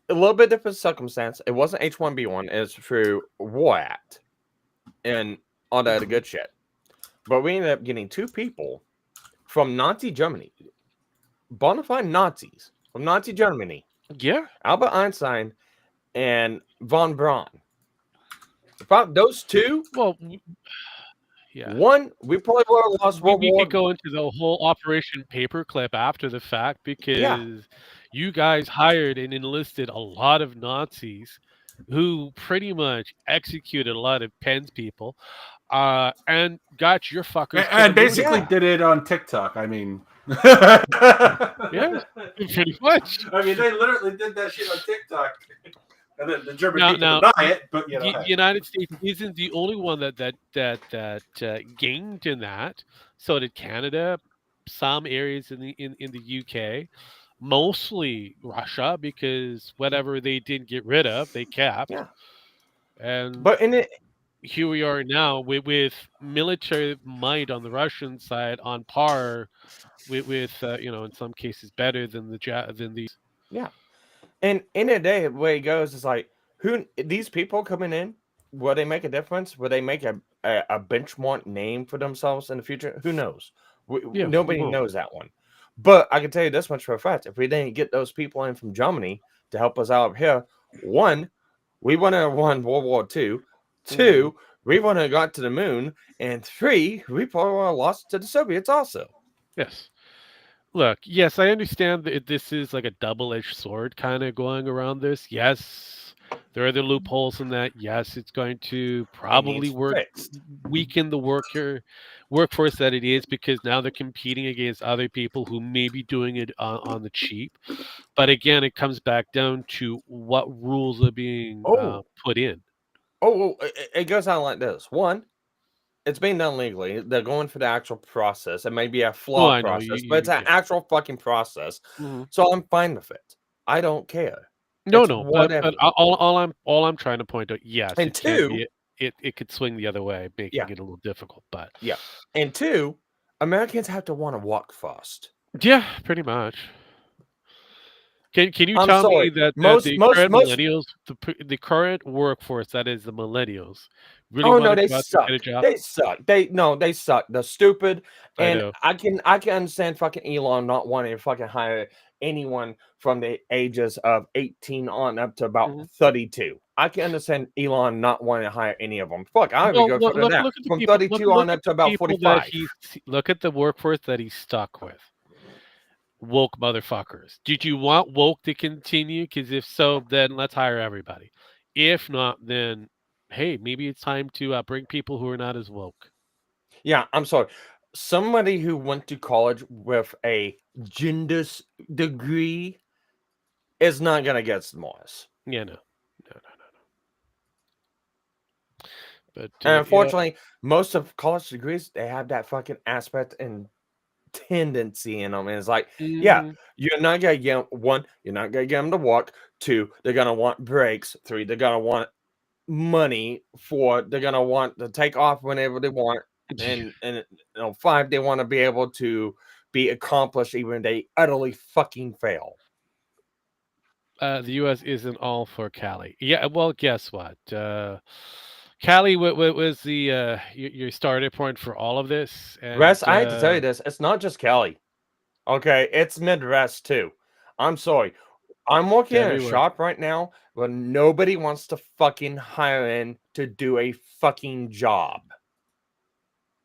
Speaker 4: a little bit different circumstance. It wasn't H-1B1. It's through War Act and all that other good shit. But we ended up getting two people from Nazi Germany, bona fide Nazis from Nazi Germany,
Speaker 3: Yeah.
Speaker 4: Albert Einstein and von Braun. About those two,
Speaker 3: Well, yeah.
Speaker 4: one, we probably would have lost World
Speaker 3: We
Speaker 4: War.
Speaker 3: could go into the whole Operation Paperclip after the fact because you guys hired and enlisted a lot of Nazis who pretty much executed a lot of Penn's people, and got your fuckers to the
Speaker 7: And
Speaker 3: moon
Speaker 7: basically
Speaker 3: again.
Speaker 7: did it on TikTok. I mean,
Speaker 3: Yeah, pretty much.
Speaker 7: I mean, they literally did that shit on TikTok, and then the German
Speaker 3: Now,
Speaker 7: people
Speaker 3: now,
Speaker 7: deny it. But you know,
Speaker 3: the
Speaker 7: hey.
Speaker 3: United States isn't the only one that gained in that. So did Canada, some areas in the UK, mostly Russia, because whatever they didn't get rid of, they kept.
Speaker 4: Yeah.
Speaker 3: And
Speaker 4: But in it,
Speaker 3: here we are now with military might on the Russian side on par with in some cases better than than the.
Speaker 4: yeah. And in the day, the way it goes is like, who these people coming in, will they make a difference? Will they make a benchmark name for themselves in the future? Who knows?
Speaker 3: Yeah, we
Speaker 4: Nobody
Speaker 3: won't.
Speaker 4: knows that one. But I can tell you this much for a fact: if we didn't get those people in from Germany to help us out here, one, we wouldn't have won World War II. Two, we wouldn't have got to the moon, and three, we probably would have lost to the Soviets also.
Speaker 3: Yes. Look, yes, I understand that this is like a double-edged sword kind of going around this. Yes, there are the loopholes in that. Yes, it's going to
Speaker 4: It needs
Speaker 3: probably
Speaker 4: fixed.
Speaker 3: weaken the workforce that it is, because now they're competing against other people who may be doing it on the cheap. But again, it comes back down to what rules are being
Speaker 4: Oh,
Speaker 3: put in.
Speaker 4: well, it goes on like this. One, it's being done legally. They're going for the actual process. It may be a
Speaker 3: Oh,
Speaker 4: flawed
Speaker 3: I know.
Speaker 4: process, but it's an
Speaker 3: Yeah.
Speaker 4: actual fucking process.
Speaker 3: Mhm.
Speaker 4: So I'm fine with it. I don't care.
Speaker 3: No,
Speaker 4: It's
Speaker 3: no, but
Speaker 4: whatever.
Speaker 3: all I'm trying to point out, yes,
Speaker 4: And
Speaker 3: it can be
Speaker 4: two,
Speaker 3: it could swing the other way,
Speaker 4: yeah,
Speaker 3: making it a little difficult, but
Speaker 4: yeah. And two, Americans have to want to walk fast.
Speaker 3: yeah, pretty much. Can you
Speaker 4: I'm
Speaker 3: tell me
Speaker 4: sorry.
Speaker 3: that the current
Speaker 4: Most.
Speaker 3: millennials, the current workforce, that is the millennials, really
Speaker 4: Oh
Speaker 3: want
Speaker 4: no,
Speaker 3: to
Speaker 4: they
Speaker 3: go out there and get a
Speaker 4: suck.
Speaker 3: job?
Speaker 4: They suck. They suck. They're stupid.
Speaker 3: I
Speaker 4: And
Speaker 3: know.
Speaker 4: I can understand fucking Elon not wanting to fucking hire anyone from the ages of 18 on up to about
Speaker 3: Mhm.
Speaker 4: 32. I can understand Elon not wanting to hire any of them. Fuck, I would
Speaker 3: Well,
Speaker 4: go further than that.
Speaker 3: look at the
Speaker 4: From
Speaker 3: people
Speaker 4: 32 on
Speaker 3: look
Speaker 4: up
Speaker 3: at
Speaker 4: to
Speaker 3: the
Speaker 4: about
Speaker 3: people that
Speaker 4: 45.
Speaker 3: look at the workforce that he's stuck with. Woke motherfuckers. Did you want woke to continue? Because if so, then let's hire everybody. If not, then hey, maybe it's time to bring people who are not as woke.
Speaker 4: Yeah, I'm sorry. Somebody who went to college with a gender degree is not gonna get Morris.
Speaker 3: Yeah, no, no, no. But
Speaker 4: And
Speaker 3: yeah,
Speaker 4: unfortunately, most of college degrees, they have that fucking aspect and tendency in them. And it's like, yeah,
Speaker 3: mhm.
Speaker 4: you're not gonna get one, you're not gonna get them to walk. Two, they're gonna want breaks. Three, they're gonna want money. Four, they're gonna want to take off whenever they want. And five, they want to be able to be accomplished even if they utterly fucking fail.
Speaker 3: The U.S. isn't all for Cali. Yeah, well, guess what? Cali was the your starting point for all of this, and
Speaker 4: Rest, I hate to tell you this, it's not just Kelly. Okay, it's Midwest too. I'm sorry. I'm
Speaker 3: it's
Speaker 4: working in a
Speaker 3: everywhere.
Speaker 4: shop right now where nobody wants to fucking hire in to do a fucking job.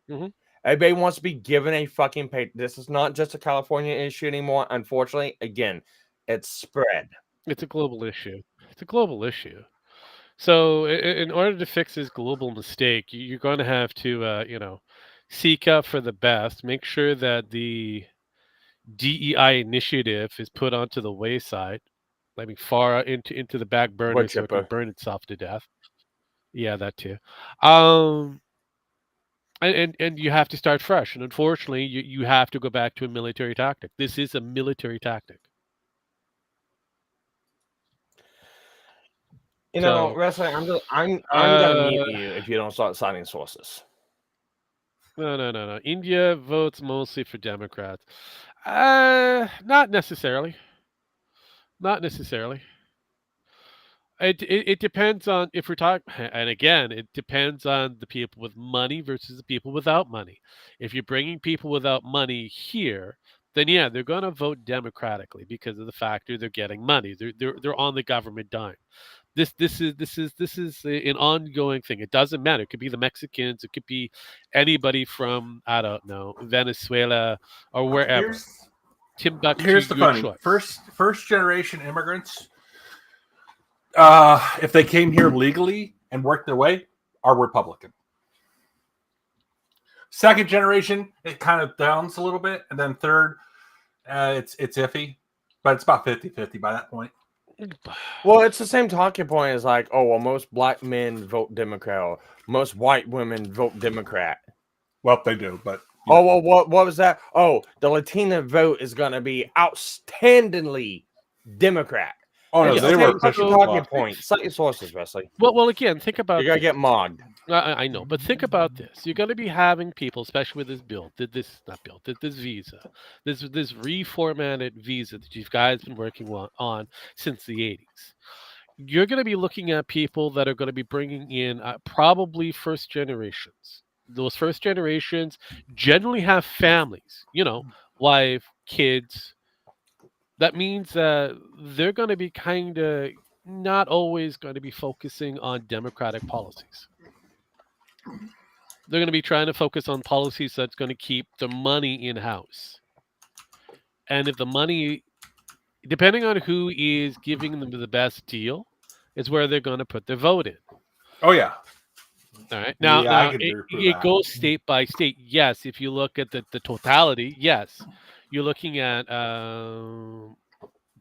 Speaker 3: Hmm.
Speaker 4: Everybody wants to be given a fucking pay. This is not just a California issue anymore. Unfortunately, again, it's spread.
Speaker 3: It's a global issue. It's a global issue. So, in order to fix this global mistake, you're going to have to, seek out for the best. Make sure that the DEI initiative is put onto the wayside, I mean, far into the back burner,
Speaker 4: Wood
Speaker 3: so it can
Speaker 4: chipper.
Speaker 3: burn itself to death. Yeah, that too. Um, and you have to start fresh. And unfortunately, you have to go back to a military tactic. This is a military tactic. So,
Speaker 4: Wrestling. I'm gonna
Speaker 3: uh,
Speaker 4: mute you if you don't start signing sources.
Speaker 3: no, no, no, no. India votes mostly for Democrats. Not necessarily. Not necessarily. It depends on if we're talking, and again, it depends on the people with money versus the people without money. If you're bringing people without money here, then yeah, they're going to vote democratically because of the factor they're getting money. They're on the government dime. This is an ongoing thing. It doesn't matter. It could be the Mexicans. It could be anybody from, I don't know, Venezuela or wherever. Timbuktu,
Speaker 7: Here's the
Speaker 3: your
Speaker 7: funny
Speaker 3: choice.
Speaker 7: first generation immigrants. if they came here legally and worked their way, are Republican. Second generation, it kind of downs a little bit, and then third, it's iffy, but it's about 50-50 by that point.
Speaker 4: Well, it's the same talking point as like, oh, well, most black men vote Democrat, or most white women vote Democrat.
Speaker 7: Well, they do, but
Speaker 4: oh, well, what was that? Oh, the Latina vote is going to be outstandingly Democrat.
Speaker 7: oh no,
Speaker 4: It's
Speaker 7: they
Speaker 4: the
Speaker 7: were
Speaker 4: same
Speaker 7: pushing
Speaker 4: fucking
Speaker 7: the
Speaker 4: talking
Speaker 7: block.
Speaker 4: point. Cite your sources, Wesley.
Speaker 3: Well, again, think about
Speaker 4: You're going to
Speaker 3: this.
Speaker 4: get mogged.
Speaker 3: I know, but think about this. You're going to be having people, especially with this bill, this visa, this reformatted visa that you guys been working on since the 80s. You're going to be looking at people that are going to be bringing in probably first generations. Those first generations generally have families, wife, kids. That means they're going to be kind of not always going to be focusing on democratic policies. They're going to be trying to focus on policies that's going to keep the money in-house. And if the money, depending on who is giving them the best deal, is where they're going to put their vote in.
Speaker 7: Oh yeah.
Speaker 3: All right.
Speaker 7: Yeah, I
Speaker 3: Now
Speaker 7: can agree with
Speaker 3: it
Speaker 7: that.
Speaker 3: goes state by state. Yes, if you look at the totality, yes, you're looking at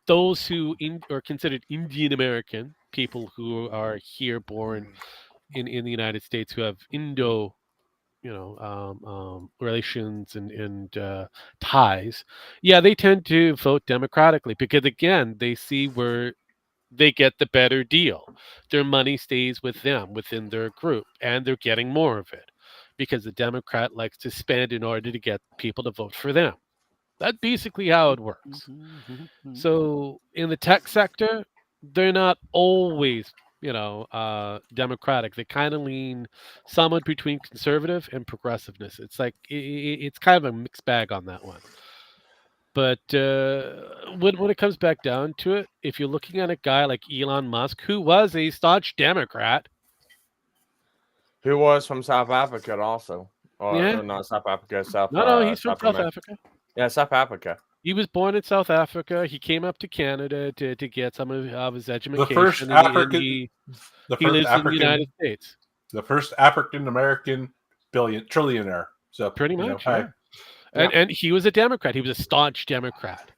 Speaker 3: those who are considered Indian American, people who are here born in the United States, who have Indo relations and ties, yeah, they tend to vote democratically because, again, they see where they get the better deal. Their money stays with them within their group, and they're getting more of it because the Democrat likes to spend in order to get people to vote for them. That's basically how it works. So in the tech sector, they're not always democratic. They kind of lean somewhat between conservative and progressiveness. It's like it's kind of a mixed bag on that one. But when it comes back down to it, if you're looking at a guy like Elon Musk, who was a staunch Democrat,
Speaker 4: Who was from South Africa also. Or
Speaker 3: Yeah.
Speaker 4: or not South Africa, South
Speaker 3: no, he's from South
Speaker 4: America.
Speaker 3: Africa.
Speaker 4: Yeah, South Africa.
Speaker 3: He was born in South Africa. He came up to Canada to get some of his education.
Speaker 7: first
Speaker 3: and
Speaker 7: African-
Speaker 3: he
Speaker 7: The
Speaker 3: he
Speaker 7: first
Speaker 3: lives in the United States.
Speaker 7: the first African American trillionaire. So
Speaker 3: Pretty much,
Speaker 7: hey,
Speaker 3: yeah. And he was a Democrat. He was a staunch Democrat.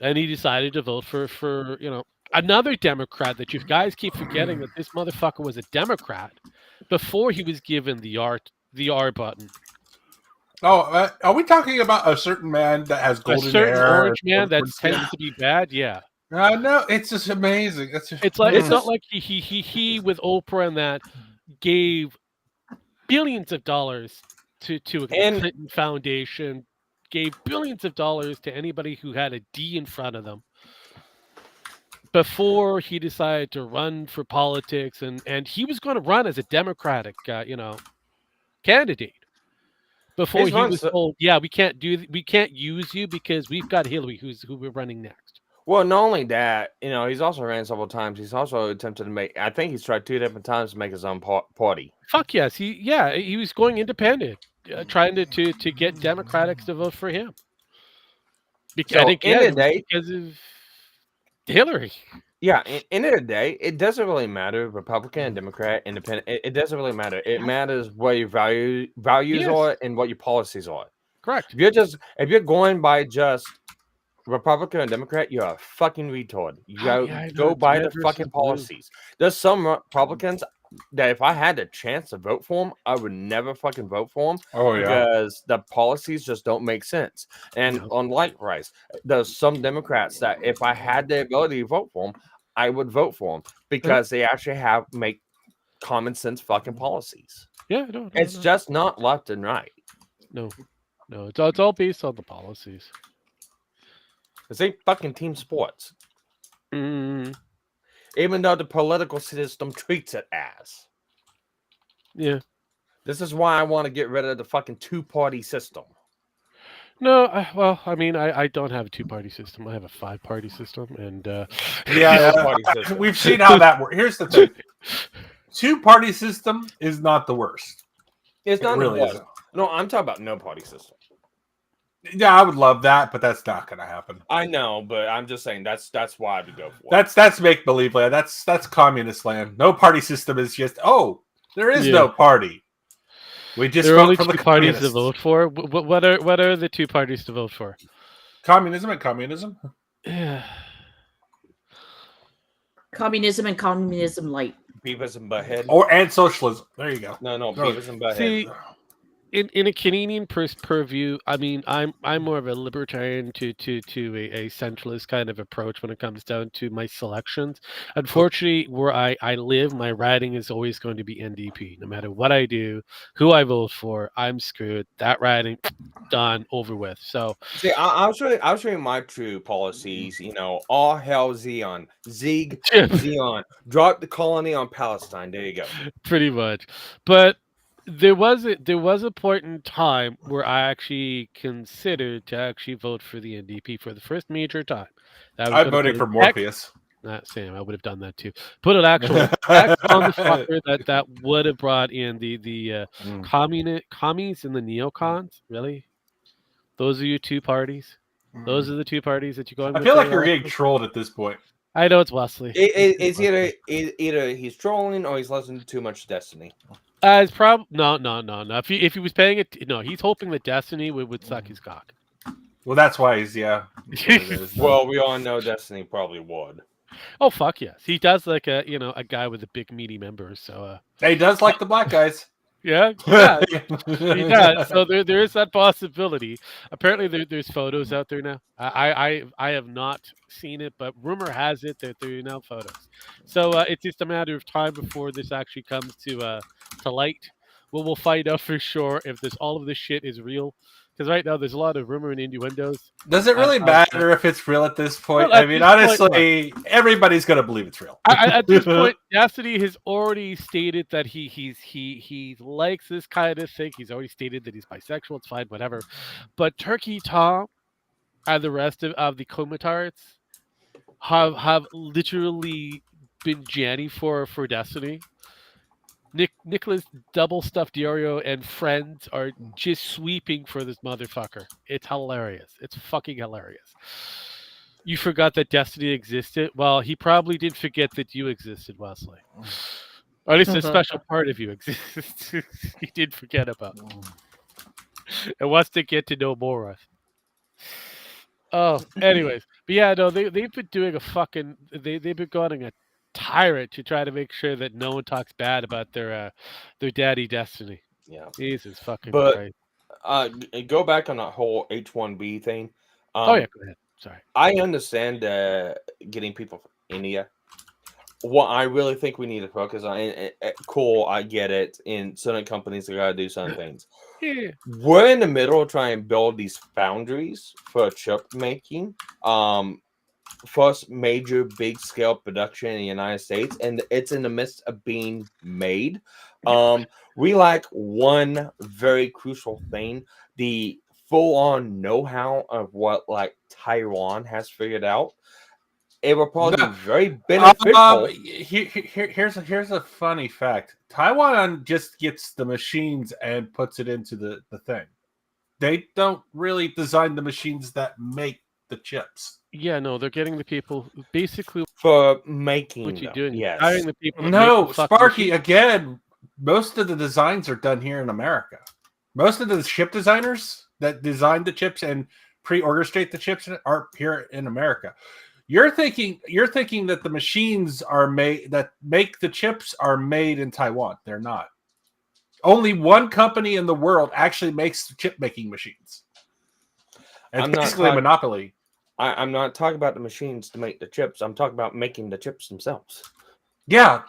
Speaker 3: And he decided to vote for another Democrat that you guys keep forgetting that this motherfucker was a Democrat before he was given the R button.
Speaker 7: Oh, are we talking about a certain man that has
Speaker 3: A
Speaker 7: golden
Speaker 3: certain
Speaker 7: hair?
Speaker 3: orange man that
Speaker 7: golden skin?
Speaker 3: tends to be bad, yeah.
Speaker 7: No, it's just amazing.
Speaker 3: It's not like he with Oprah and that gave billions of dollars to the Clinton Foundation, gave billions of dollars to anybody who had a D in front of them before he decided to run for politics, and he was going to run as a Democratic candidate before he was told, yeah, we can't use you because we've got Hillary who we're running next.
Speaker 4: Well, not only that, he's also ran several times. He's also attempted to make. I think he's tried 2 different times to make his own party.
Speaker 3: Fuck yes, he was going independent, trying to get Democrats to vote for him.
Speaker 4: So, end of the day,
Speaker 3: because of Hillary.
Speaker 4: Yeah, end of the day, it doesn't really matter Republican and Democrat, independent. It doesn't really matter. It matters what your values
Speaker 3: Yes.
Speaker 4: are and what your policies are.
Speaker 3: Correct.
Speaker 4: If you're going by just Republican and Democrat, you're a fucking retard. You go by the fucking policies. There's some Republicans that if I had the chance to vote for them, I would never fucking vote for them.
Speaker 7: Oh, yeah.
Speaker 4: Because the policies just don't make sense. And on likewise, there's some Democrats that if I had the ability to vote for them, I would vote for them because they actually make common sense fucking policies.
Speaker 3: Yeah,
Speaker 4: it's just not left and right.
Speaker 3: No, it's all based on the policies.
Speaker 4: It's ain't fucking team sports.
Speaker 3: Mm.
Speaker 4: Even though the political system treats it as.
Speaker 3: Yeah.
Speaker 4: This is why I want to get rid of the fucking 2-party system.
Speaker 3: No, I don't have a 2-party system. I have a 5-party system, and
Speaker 7: we've seen how that works. Here's the thing: 2-party system is not the worst.
Speaker 4: It's not
Speaker 7: really
Speaker 4: the worst. No, I'm talking about no party system.
Speaker 7: Yeah, I would love that, but that's not going to happen.
Speaker 4: I know, but I'm just saying that's why I would go for it.
Speaker 7: That's make believe land. That's communist land. No party system is just there is
Speaker 3: Yeah.
Speaker 7: no party. We just
Speaker 3: There are
Speaker 7: vote
Speaker 3: only
Speaker 7: for the
Speaker 3: two parties to
Speaker 7: communists.
Speaker 3: vote for. What are the two parties to vote for?
Speaker 7: Communism and communism.
Speaker 3: Yeah.
Speaker 5: Communism and communism light.
Speaker 4: Beavis and Butthead.
Speaker 7: And socialism. There you go.
Speaker 4: No, Beavis and Butthead.
Speaker 3: See, in a Canadian purview, I mean, I'm more of a libertarian to a centralist kind of approach when it comes down to my selections. Unfortunately, where I live, my riding is always going to be NDP. No matter what I do, who I vote for, I'm screwed. That riding, done, over with. So
Speaker 4: See, I'll show you my true policies. You know, all hell Zion, Zion, drop the colony on Palestine. There you go.
Speaker 3: pretty much, but. There was a point in time where I actually considered to actually vote for the NDP for the first major time.
Speaker 7: I'm voting for Morpheus.
Speaker 3: Sam, I would have done that too. Put an actual tax on the fucker that would have brought in the commies and the neocons. Really, those are your two parties. Those are the two parties that you're going.
Speaker 7: I feel like you're getting trolled at this point.
Speaker 3: I know it's Wesley.
Speaker 4: It's either he's trolling or he's listening to too much Destiny.
Speaker 3: It's probably no. If he was paying it, no, he's hoping that Destiny would suck his cock.
Speaker 7: Well, that's why he's
Speaker 4: Well, we all know Destiny probably would.
Speaker 3: Oh fuck yes, he does like a guy with a big meaty member. So
Speaker 7: he does like the black guys.
Speaker 3: Yeah, he does. So there is that possibility. Apparently, there's photos out there now. I have not seen it, but rumor has it that there are now photos. So it's just a matter of time before this actually comes to light. We'll find out for sure if all of this shit is real. Because right now there's a lot of rumor and innuendos.
Speaker 7: Does it really matter if it's real at this point?
Speaker 3: Well,
Speaker 7: I mean, honestly, everybody's going to believe it's real.
Speaker 3: At this point, Destiny has already stated that he likes this kind of thing. He's already stated that he's bisexual. It's fine, whatever. But Turkey Tom and the rest of the commentaries have literally been Janny for Destiny. Nicholas Double Stuffed Diario and friends are just sweeping for this motherfucker. It's hilarious. It's fucking hilarious. You forgot that Destiny existed? Well, he probably did forget that you existed, Wesley. Or at least a special part of you exists. He did forget about. And wants to get to know more of. Oh, anyways. But yeah, no, they've been doing a fucking... They've been going a tyrant to try to make sure that no one talks bad about their daddy Destiny.
Speaker 4: Yeah.
Speaker 3: Jesus fucking
Speaker 4: But
Speaker 3: Christ.
Speaker 4: Go back on that whole H-1B thing.
Speaker 3: Oh yeah, go ahead. Sorry.
Speaker 4: I understand getting people from India. What I really think we need to focus on, cool, I get it. In certain companies, they gotta do some things.
Speaker 3: Yeah.
Speaker 4: We're in the middle of trying to build these foundries for chip making. First major big scale production in the United States, and it's in the midst of being made. We lack one very crucial thing: the full-on know-how of what like Taiwan has figured out. It will probably be very beneficial.
Speaker 7: Here's a funny fact: Taiwan just gets the machines and puts it into the thing. They don't really design the machines that make the chips.
Speaker 3: Yeah, no, they're getting the people basically
Speaker 4: For making
Speaker 3: what you're
Speaker 4: them,
Speaker 3: doing.
Speaker 4: yes.
Speaker 3: Hiring the people. that
Speaker 7: No,
Speaker 3: make the fucking
Speaker 7: Sparky,
Speaker 3: machines.
Speaker 7: again, most of the designs are done here in America. Most of the chip designers that design the chips and pre-orchestrate the chips are here in America. You're thinking that the machines are made that make the chips are made in Taiwan. They're not. Only one company in the world actually makes chip making machines. And it's basically a monopoly.
Speaker 4: I'm not talking about the machines to make the chips. I'm talking about making the chips themselves.
Speaker 7: Yeah,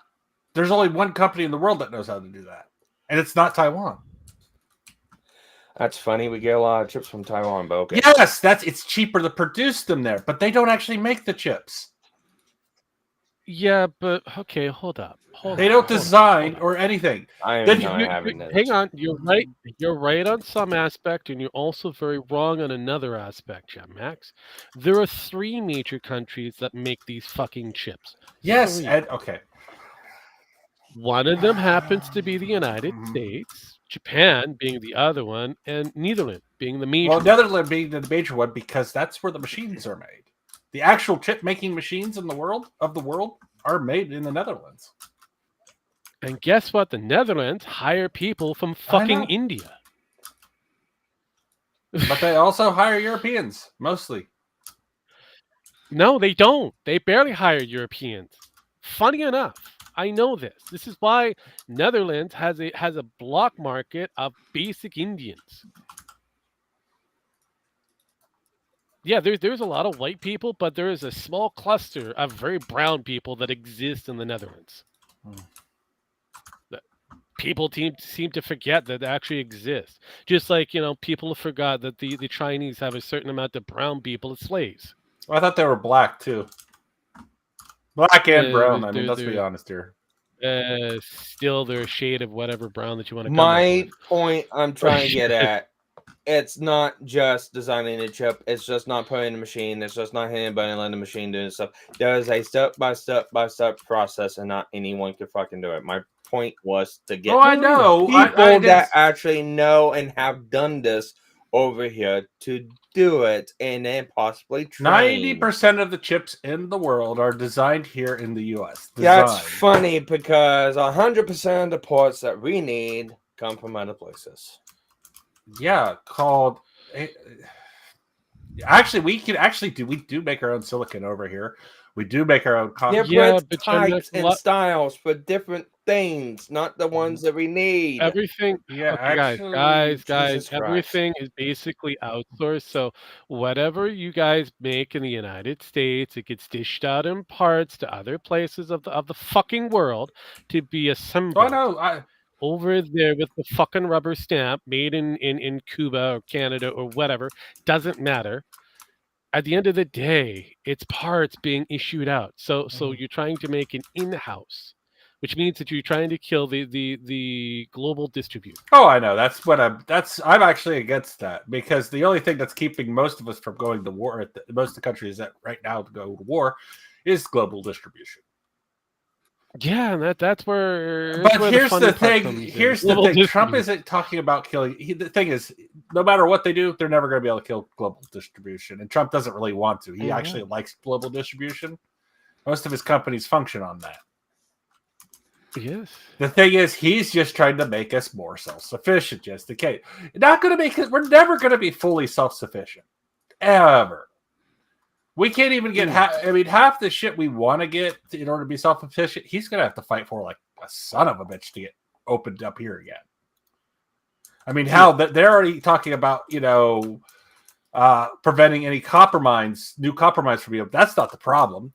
Speaker 7: there's only one company in the world that knows how to do that, and it's not Taiwan.
Speaker 4: That's funny. We get a lot of chips from Taiwan, but okay.
Speaker 7: Yes, it's cheaper to produce them there, but they don't actually make the chips.
Speaker 3: Yeah, but okay, hold up.
Speaker 7: They don't design or anything.
Speaker 4: I am
Speaker 7: Then
Speaker 4: not
Speaker 3: You-
Speaker 4: having that.
Speaker 3: hang on, you're right. You're right on some aspect, and you're also very wrong on another aspect, Jim Max. There are 3 major countries that make these fucking chips.
Speaker 7: Yes,
Speaker 3: 3.
Speaker 7: and okay.
Speaker 3: One of them happens to be the United States, Japan being the other one, and Netherlands being the major.
Speaker 7: Well, Netherlands being the major one because that's where the machines are made. The actual chip making machines in the world are made in the Netherlands.
Speaker 3: And guess what? The Netherlands hire people from
Speaker 7: know.
Speaker 3: fucking India.
Speaker 7: But they also hire Europeans, mostly.
Speaker 3: No, they don't. They barely hire Europeans. Funny enough, I know this. This is why Netherlands has a block market of basic Indians. Yeah, there's a lot of white people, but there is a small cluster of very brown people that exist in the Netherlands. People seem to forget that they actually exist. Just like, people forgot that the Chinese have a certain amount of brown people as slaves.
Speaker 7: Well, I thought they were black too. Black and brown. I mean,
Speaker 3: they're-
Speaker 7: let's be
Speaker 3: they're-
Speaker 7: honest here.
Speaker 3: Still they're a shade of whatever brown that you want to come up
Speaker 4: My
Speaker 3: with.
Speaker 4: point I'm trying to get at, it's not just designing a chip. It's just not putting in the machine. It's just not hitting a button and letting the machine do stuff. There is a step-by-step process, and not anyone can fucking do it. My point was to get
Speaker 7: I know.
Speaker 4: people that actually know and have done this over here to do it, and then possibly train.
Speaker 7: 90% of the chips in the world are designed here in the U.S.
Speaker 4: That's funny because 100% of the parts that we need come from other places.
Speaker 7: Yeah, called. Actually, we do make our own silicon over here. We do make our own copper.
Speaker 4: Different
Speaker 3: but
Speaker 4: types and styles for different things, not the ones that we need.
Speaker 3: Everything,
Speaker 7: Yeah,
Speaker 3: okay,
Speaker 7: actually,
Speaker 3: guys,
Speaker 4: Jesus Christ.
Speaker 3: everything is basically outsourced. So whatever you guys make in the United States, it gets dished out in parts to other places of the fucking world to be assembled.
Speaker 7: Oh no,
Speaker 3: over there with the fucking rubber stamp, made in Cuba or Canada or whatever, doesn't matter. At the end of the day, it's parts being issued out. So you're trying to make an in-house, which means that you're trying to kill the global distributor.
Speaker 7: Oh, I know. I'm actually against that because the only thing that's keeping most of us from going to war, most of the countries that right now go to war, is global distribution.
Speaker 3: Yeah, and that's where.
Speaker 7: But
Speaker 3: here's the
Speaker 7: thing. Here's the thing. Trump isn't talking about killing. The thing is, no matter what they do, they're never going to be able to kill global distribution. And Trump doesn't really want to. He actually likes global distribution. Most of his companies function on that.
Speaker 3: Yes.
Speaker 7: The thing is, he's just trying to make us more self-sufficient, just in case. Not going to make it. We're never going to be fully self-sufficient, ever. We can't even get half the shit we want to get in order to be self-sufficient. He's going to have to fight for like a son of a bitch to get opened up here again. I mean, hell, they're already talking about preventing any new copper mines from being opened. That's not the problem.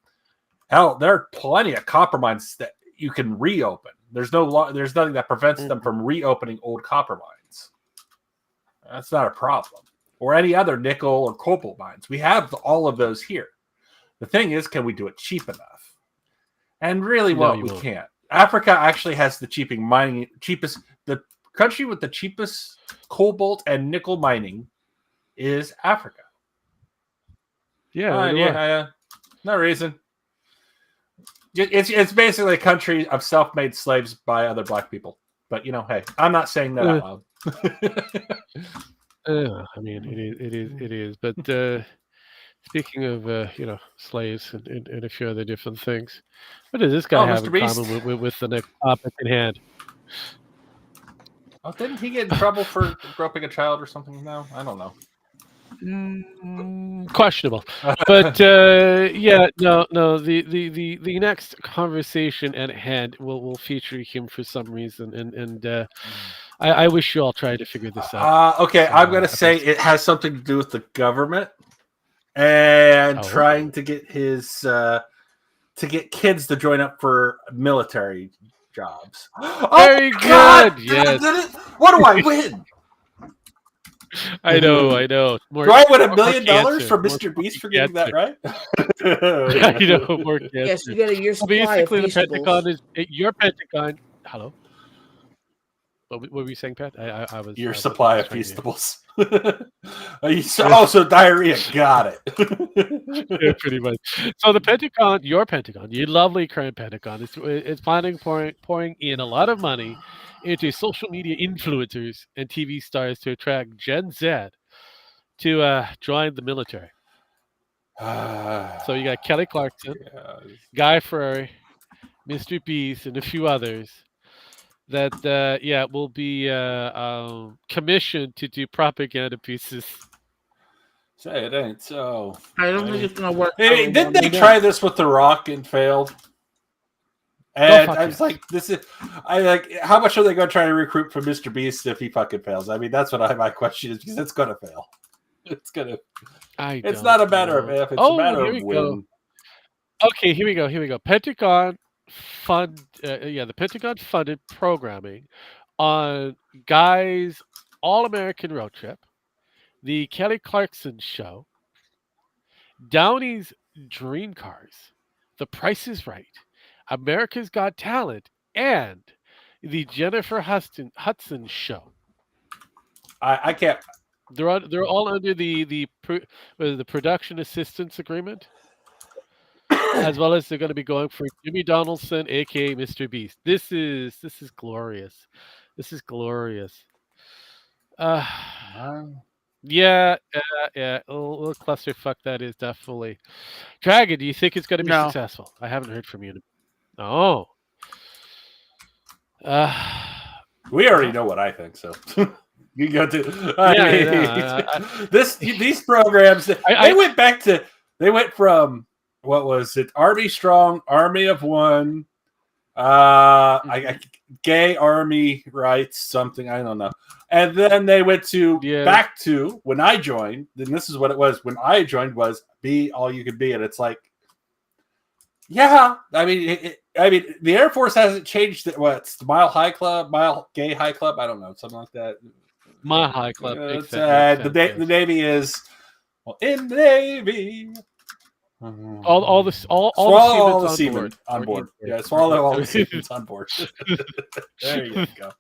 Speaker 7: Hell, there are plenty of copper mines that you can reopen. There's nothing that prevents them from reopening old copper mines. That's not a problem. Or any other nickel or cobalt mines. We have all of those here. The thing is, can we do it cheap enough? And really, we can't. Africa actually has the cheapest. The country with the cheapest cobalt and nickel mining is Africa.
Speaker 3: Yeah.
Speaker 7: No reason. It's basically a country of self-made slaves by other black people. But hey, I'm not saying that out loud.
Speaker 3: I mean, it is. But speaking of, slaves and a few other different things, what does this guy have
Speaker 7: Mr.
Speaker 3: in
Speaker 7: Beast?
Speaker 3: common with the next topic in hand?
Speaker 7: Oh, didn't he get in trouble for groping a child or something? No, I don't know.
Speaker 3: Questionable, but no. The next conversation at hand will feature him for some reason, and I wish you all tried to figure this out.
Speaker 7: Okay, I'm gonna say it has something to do with the government and trying to get kids to join up for military jobs.
Speaker 3: Very good. Yes.
Speaker 7: What do I win?
Speaker 3: I know.
Speaker 7: Do I win $1 million from Mr. Beast for getting that right?
Speaker 3: More cancer.
Speaker 5: Yes, you get a year's supply
Speaker 3: Basically,
Speaker 5: of
Speaker 3: the Pentagon
Speaker 5: Feastables.
Speaker 3: is your Pentagon. Hello. What were you saying, Pat? I was
Speaker 7: Your
Speaker 3: I
Speaker 7: supply
Speaker 3: was
Speaker 7: of
Speaker 3: trying to-
Speaker 7: Feastables. So diarrhea. Got it.
Speaker 3: Yeah, pretty much. So the Pentagon, your lovely current Pentagon, is planning pouring in a lot of money into social media influencers and TV stars to attract Gen Z to join the military. So you got Kelly Clarkson, Guy Fieri, Mr. Beast, and a few others that will be commissioned to do propaganda pieces.
Speaker 7: Say it ain't so.
Speaker 5: I don't think it's gonna work.
Speaker 7: Hey,
Speaker 5: out
Speaker 7: didn't
Speaker 5: well.
Speaker 7: they try this with The Rock and failed? And I was like, how much are they going to try to recruit from Mr. Beast if he fucking fails? I mean, that's what my question is, because it's going to fail. It's not a matter of if, it's a matter of when.
Speaker 3: Okay, here we go. Pentagon the Pentagon funded programming on Guy's All-American Road Trip, the Kelly Clarkson Show, Downey's Dream Cars, The Price is Right, America's Got Talent, and the Jennifer Hudson Show.
Speaker 7: I can't.
Speaker 3: They're all under the production assistance agreement, as well as they're going to be going for Jimmy Donaldson, aka Mr. Beast. This is glorious. This is glorious. Yeah. A little clusterfuck that is, definitely. Dragon, do you think it's going to be successful? I haven't heard from you. No.
Speaker 7: We already know what I think, so you go to. These programs. They went from, what was it? Army Strong, Army of One, Gay Army Rights, something, I don't know. And then they went to back to when I joined. Then this is what it was when I joined, was be all you could be, and it's like, yeah, I mean, the Air Force hasn't changed. What's the Mile Gay High Club? I don't know, something like that.
Speaker 3: Mile High Club.
Speaker 7: The Navy is, well, in the Navy.
Speaker 3: All the seamen
Speaker 7: on board. Yeah, swallow all the seamen on board. There you go.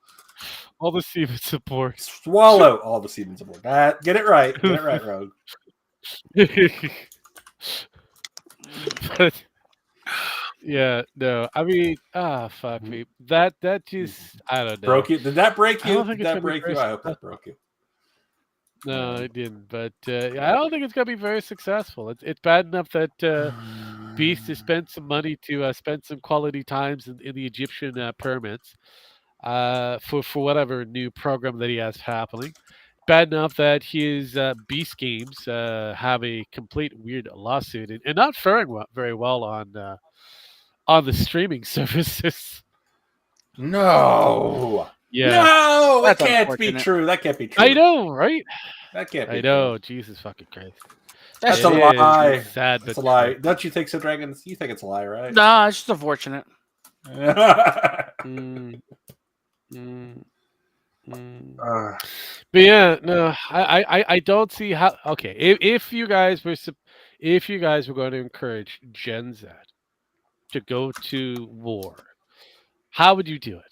Speaker 3: All the seamen aboard.
Speaker 7: Swallow all the seamen aboard. Get it right. Get it right, Rogue.
Speaker 3: But, yeah, no. I mean, fuck me. That just, I don't know.
Speaker 7: Broke you? Did that break you? Did that break you? I hope that broke you.
Speaker 3: No, it didn't. But I don't think it's going to be very successful. It's bad enough that Beast has spent some money to spend some quality times in the Egyptian pyramids for whatever new program that he has happening. Bad enough that his Beast games have a complete weird lawsuit and not faring very well on the streaming services.
Speaker 7: No.
Speaker 3: Yeah.
Speaker 7: No, that can't be true. That can't be true.
Speaker 3: I know, right?
Speaker 7: That can't be
Speaker 3: I know.
Speaker 7: true.
Speaker 3: Jesus fucking Christ.
Speaker 7: That's a lie.
Speaker 3: It's sad,
Speaker 7: that's a lie. Don't you think so, Dragon? You think it's a lie, right?
Speaker 6: Nah, it's just unfortunate.
Speaker 3: But yeah, no, I don't see how. Okay, if you guys were going to encourage Gen Z to go to war, how would you do it?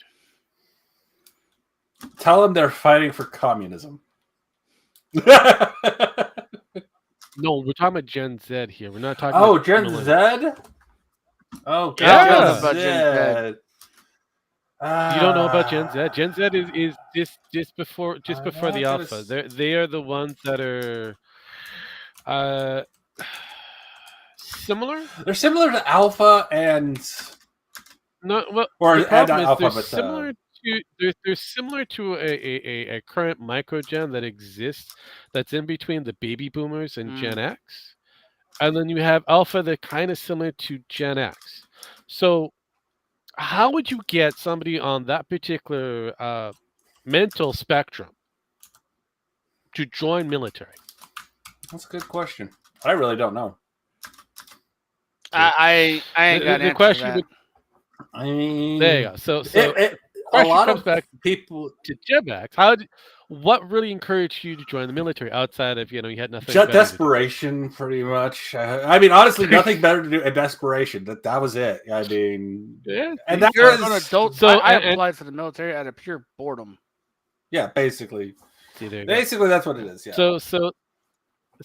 Speaker 7: Tell them they're fighting for communism.
Speaker 3: No, we're talking about Gen Z here. We're not talking.
Speaker 7: Oh,
Speaker 3: about
Speaker 7: Gen Z. Oh,
Speaker 3: yeah.
Speaker 7: Gen Z.
Speaker 3: You don't know about Gen Z? Gen Z is just before the alpha. They are the ones that are similar.
Speaker 7: They're similar to alpha and
Speaker 3: they're similar to a current microgen that exists that's in between the baby boomers and Gen X, and then you have alpha that kind of similar to Gen X. So how would you get somebody on that particular mental spectrum to join military?
Speaker 7: That's a good question. I really don't know.
Speaker 6: I ain't got an answer to that.
Speaker 7: I mean,
Speaker 3: there you go. So
Speaker 7: a lot of
Speaker 3: back
Speaker 7: people
Speaker 3: to Gen X. What really encouraged you to join the military outside of you had nothing?
Speaker 7: Desperation, pretty much. I mean, honestly, nothing better to do in desperation. That was it. I mean, and that
Speaker 6: you're an adult.
Speaker 3: So
Speaker 6: I applied for the military out of pure boredom.
Speaker 7: Yeah, basically. Basically, that's what it is. Yeah.
Speaker 3: So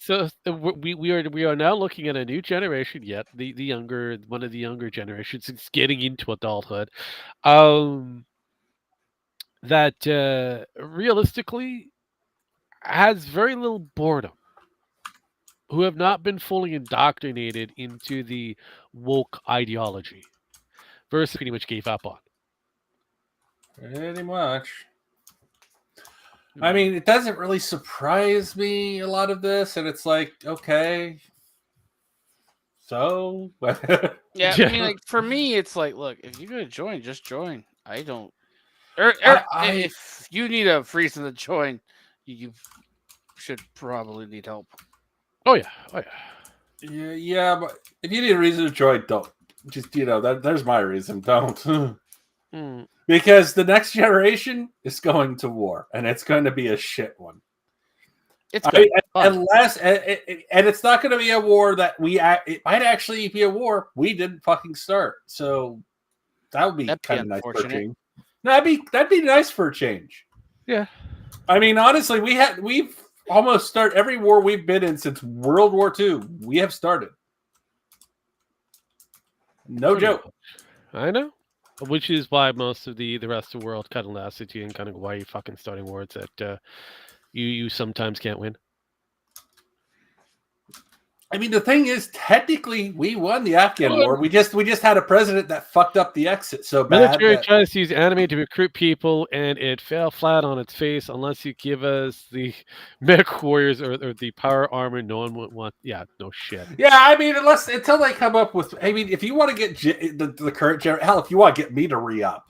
Speaker 3: we are now looking at a new generation. Yet one of the younger generations is getting into adulthood. That realistically has very little boredom. who have not been fully indoctrinated into the woke ideology versus pretty much gave up on.
Speaker 7: Pretty much. I mean, it doesn't really surprise me a lot of this, and it's like, okay, so
Speaker 6: Yeah,
Speaker 3: Yeah.
Speaker 6: I mean, like for me, it's like, look, if you're gonna join, just join. I don't.
Speaker 7: I-
Speaker 6: If you need a reason to join, you should probably need help.
Speaker 3: Oh yeah. Oh yeah.
Speaker 7: yeah, but if you need a reason to join, don't. Just there's my reason. Don't.
Speaker 3: Mm.
Speaker 7: Because the next generation is going to war, and it's going to be a shit one.
Speaker 6: It's gonna be fun.
Speaker 7: Unless, and it's not going to be a war that it might actually be a war we didn't fucking start. So that would be
Speaker 6: That'd be
Speaker 7: kind of nice for a
Speaker 6: unfortunate.
Speaker 7: change. No, that'd be nice for a change.
Speaker 3: Yeah.
Speaker 7: I mean, honestly, we've almost started every war we've been in since World War II. We have started. No
Speaker 3: Pretty
Speaker 7: joke.
Speaker 3: much. I know. Which is why most of the rest of the world kind of laughs at you and kind of why you fucking starting wars that you sometimes can't win.
Speaker 7: I mean, the thing is, technically, we won the Afghan war. We just had a president that fucked up the exit so bad.
Speaker 3: Military tries to use anime to recruit people, and it fell flat on its face. Unless you give us the mech warriors or the power armor, no one would want. Yeah, no shit.
Speaker 7: Yeah, I mean, until they come up with. I mean, if you want to get the current generation, hell, if you want to get me to re-up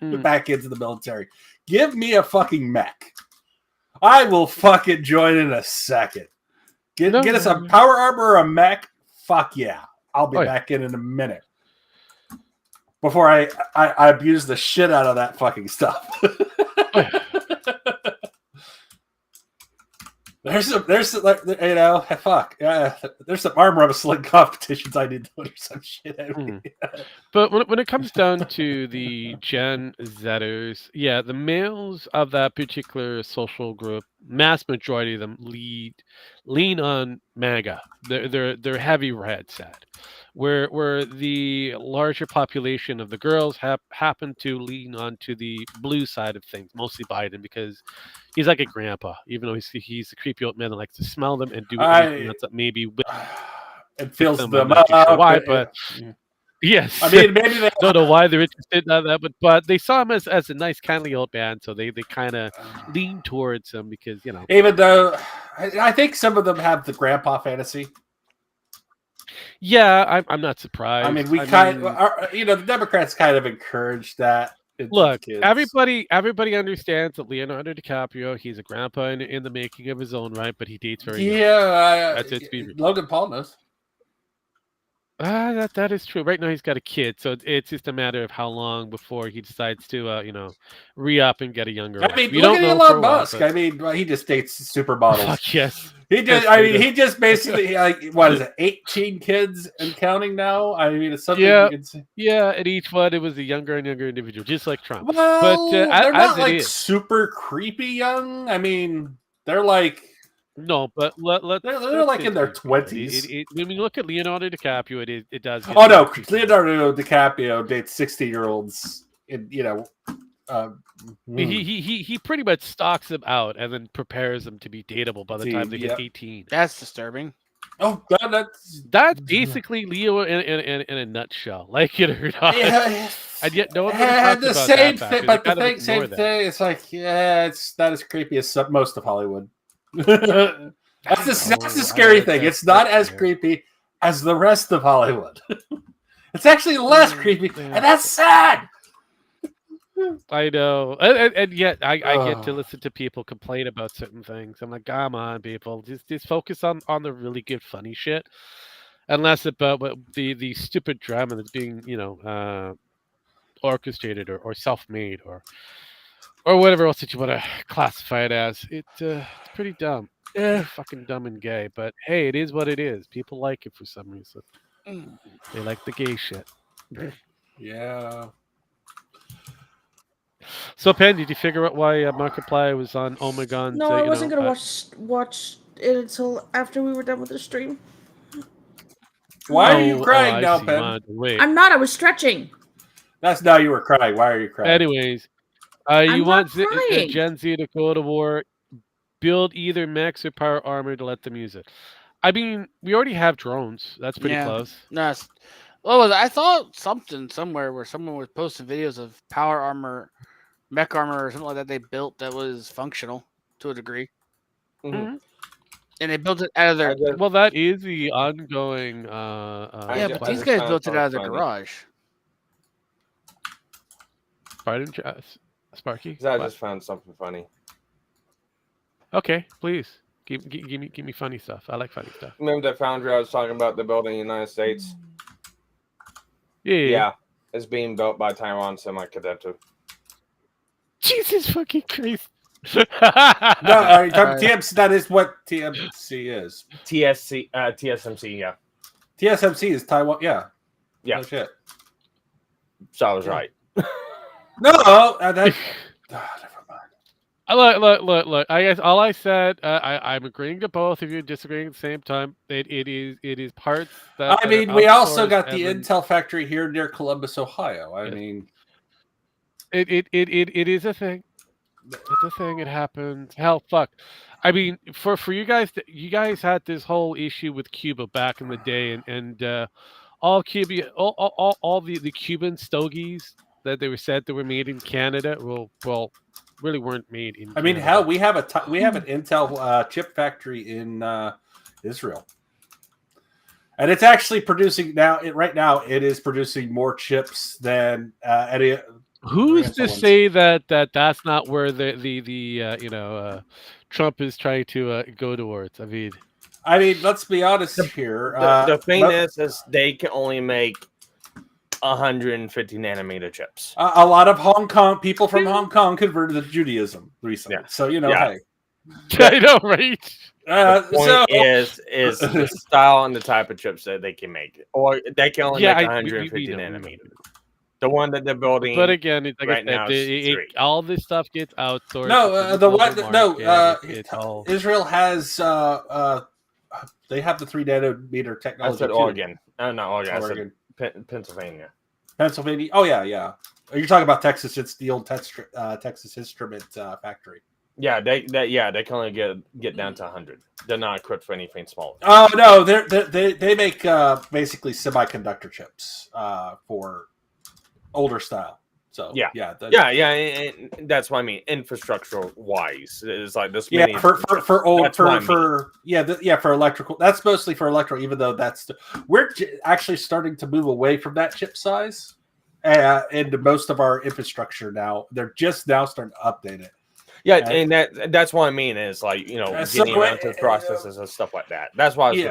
Speaker 7: back into the military, give me a fucking mech. I will fucking join in a second. Get us a power armor or a mech. Fuck yeah. I'll be back in a minute. Before I abuse the shit out of that fucking stuff. There's some, fuck. Yeah, there's some arm wrestling competitions I need to put or some shit.
Speaker 3: But when it comes down to the Gen Zers, yeah, the males of that particular social group, mass majority of them lean on MAGA. They're heavy red set. Where the larger population of the girls happen to lean onto the blue side of things, mostly Biden, because he's like a grandpa, even though he's a creepy old man that likes to smell them and do anything else that maybe
Speaker 7: it fills
Speaker 3: them.
Speaker 7: them
Speaker 3: I'm not too
Speaker 7: up.
Speaker 3: sure why, but yes,
Speaker 7: I mean, maybe they
Speaker 3: don't know why they're interested in that, but they saw him as a nice, kindly old man, so they kind of lean towards him because
Speaker 7: even though I think some of them have the grandpa fantasy.
Speaker 3: Yeah, I'm not surprised.
Speaker 7: I mean, the Democrats kind of encourage that.
Speaker 3: Look, everybody understands that Leonardo DiCaprio, he's a grandpa in the making of his own right, but he dates very young. That's it.
Speaker 7: Logan Paul knows.
Speaker 3: That is true. Right now he's got a kid, so it's just a matter of how long before he decides to re-up and get a younger wife.
Speaker 7: I mean, look at Elon Musk. I mean, he just dates supermodels.
Speaker 3: Fuck yes.
Speaker 7: He just basically what is it, 18 kids and counting now? I mean, it's something you can see.
Speaker 3: Yeah, at each one it was a younger and younger individual, just like Trump.
Speaker 7: Well,
Speaker 3: but
Speaker 7: they're not like super creepy young. I mean, they're like
Speaker 3: no, but
Speaker 7: they're like in their 20s.
Speaker 3: When you look at Leonardo DiCaprio, it does.
Speaker 7: Oh no, Leonardo DiCaprio dates 60-year-olds.
Speaker 3: He pretty much stalks them out and then prepares them to be dateable by the time they get 18.
Speaker 6: That's disturbing.
Speaker 7: Oh,
Speaker 3: that's basically Leo in a nutshell. Like or not.
Speaker 7: Yeah,
Speaker 3: and yet no one
Speaker 7: had the same thing. But the same
Speaker 3: that.
Speaker 7: thing. It's like it's not as creepy as most of Hollywood. That's the scary thing. It's not as creepy as the rest of Hollywood. It's actually less creepy, and that's sad.
Speaker 3: I know, and yet I get to listen to people complain about certain things. I'm like, come on, people, just focus on the really good, funny shit, and less about what the stupid drama that's being orchestrated or self-made or whatever else that you want to classify it as. It's pretty dumb. Fucking dumb and gay, but hey, it is what it is. People like it for some reason. They like the gay shit.
Speaker 7: Yeah.
Speaker 3: So, Pen, did you figure out why Markiplier was on Omegon?
Speaker 5: No, I wasn't gonna watch it until after we were done with the stream.
Speaker 7: Why are you crying now, Pen?
Speaker 5: I'm not. I was stretching.
Speaker 7: That's now you were crying. Why are you crying?
Speaker 3: Anyways, you want Gen Z to go to war, build either mechs or power armor to let them use it. I mean, we already have drones. That's pretty
Speaker 6: Yeah.
Speaker 3: close.
Speaker 6: No, what was it? I thought something somewhere where someone was posting videos of power armor, mech armor, or something like that they built that was functional to a degree,
Speaker 3: Mhm.
Speaker 6: and they built it out of their.
Speaker 3: Well, that is the ongoing.
Speaker 6: Yeah, but these guys built it out of their garage.
Speaker 3: Pardon, Sparky.
Speaker 4: 'Cause I
Speaker 3: What?
Speaker 4: just found something funny.
Speaker 3: Okay, please give me funny stuff. I like funny stuff.
Speaker 4: Remember that foundry I was talking about, the building in the United States?
Speaker 3: Yeah.
Speaker 4: Yeah, it's being built by Taiwan Semiconductor.
Speaker 3: Jesus fucking Christ.
Speaker 7: No, TMC. That is what TMC is.
Speaker 4: TSMC, yeah.
Speaker 7: TSMC is Taiwan. Yeah.
Speaker 4: Yeah.
Speaker 7: No shit.
Speaker 4: So I was right.
Speaker 7: No, that. Never mind.
Speaker 3: Look. I guess all I said. I'm agreeing to both of you, disagreeing at the same time. It is parts that.
Speaker 7: I mean, we also got the Intel factory here near Columbus, Ohio. I mean,
Speaker 3: it is a thing. It's a thing. It happens. Hell, fuck. I mean, for you guys, you guys had this whole issue with Cuba back in the day, and all Cuba, all the Cuban stogies that they were said that were made in Canada, well, really weren't made in.
Speaker 7: I mean,
Speaker 3: Canada.
Speaker 7: hell, we have an Intel chip factory in Israel, and it's actually producing now. Right now, it is producing more chips than any.
Speaker 3: Who's to say that that's not where the Trump is trying to go towards? I mean,
Speaker 7: let's be honest here.
Speaker 4: The thing is they can only make 150 nanometer chips.
Speaker 7: A lot of Hong Kong people from Hong Kong converted to Judaism recently.
Speaker 4: Yeah.
Speaker 7: So
Speaker 4: Yeah.
Speaker 7: hey.
Speaker 3: I know, right?
Speaker 4: The point is the style and the type of chips that they can make, or they can only make 150 nanometer. The one that they're building,
Speaker 3: but again, like
Speaker 4: right now,
Speaker 3: all this stuff gets outsourced.
Speaker 7: It's all Israel has. They have the 3 nanometer technology.
Speaker 4: I said
Speaker 7: too.
Speaker 4: Oregon. Not Oregon.
Speaker 7: Oregon.
Speaker 4: I said Pennsylvania.
Speaker 7: Pennsylvania. Oh yeah. You're talking about Texas. It's the old Texas Instrument factory.
Speaker 4: Yeah, they can only get down to 100. They're not equipped for anything smaller.
Speaker 7: Oh no, they make basically semiconductor chips for older style. So
Speaker 4: yeah, and that's what I mean. Infrastructure wise, it's like this.
Speaker 7: Yeah, for electrical. That's mostly for electrical. Even though we're actually starting to move away from that chip size into most of our infrastructure now. They're just now starting to update it.
Speaker 4: Yeah, and that's what I mean is like getting around to processes and stuff like that. That's why I was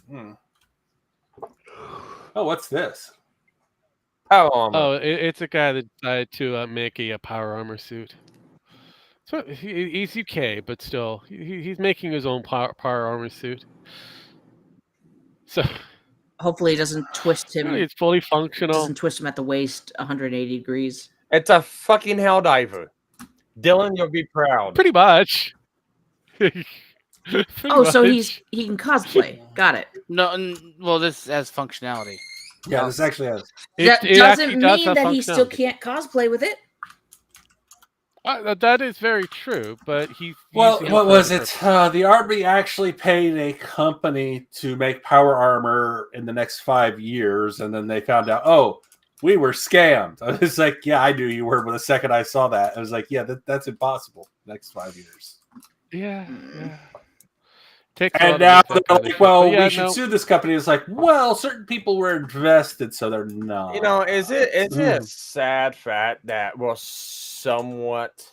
Speaker 4: going to.
Speaker 7: Oh, what's this?
Speaker 4: Power armor.
Speaker 3: Oh, it's a guy that decided to make a power armor suit. So he's UK, but still, he's making his own power armor suit. So
Speaker 5: hopefully, it doesn't twist him.
Speaker 3: It's fully functional.
Speaker 5: Doesn't twist him at the waist 180 degrees.
Speaker 4: It's a fucking helldiver. Dylan, you'll be proud.
Speaker 3: Pretty much.
Speaker 5: So he can cosplay. Got it.
Speaker 6: No, well, this has functionality.
Speaker 7: Yeah, this actually has.
Speaker 5: That doesn't mean that he still can't cosplay with it.
Speaker 3: That is very true, but
Speaker 7: what was it? The Army actually paid a company to make power armor in the next 5 years, and then they found out, oh, we were scammed. I was like, yeah, I knew you were, but the second I saw that, I was like, yeah, that's impossible. Next 5 years.
Speaker 3: Yeah.
Speaker 7: And now they're like, well, we should sue this company. It's like, well, certain people were invested, so they're not.
Speaker 4: Is it a sad fact that we're somewhat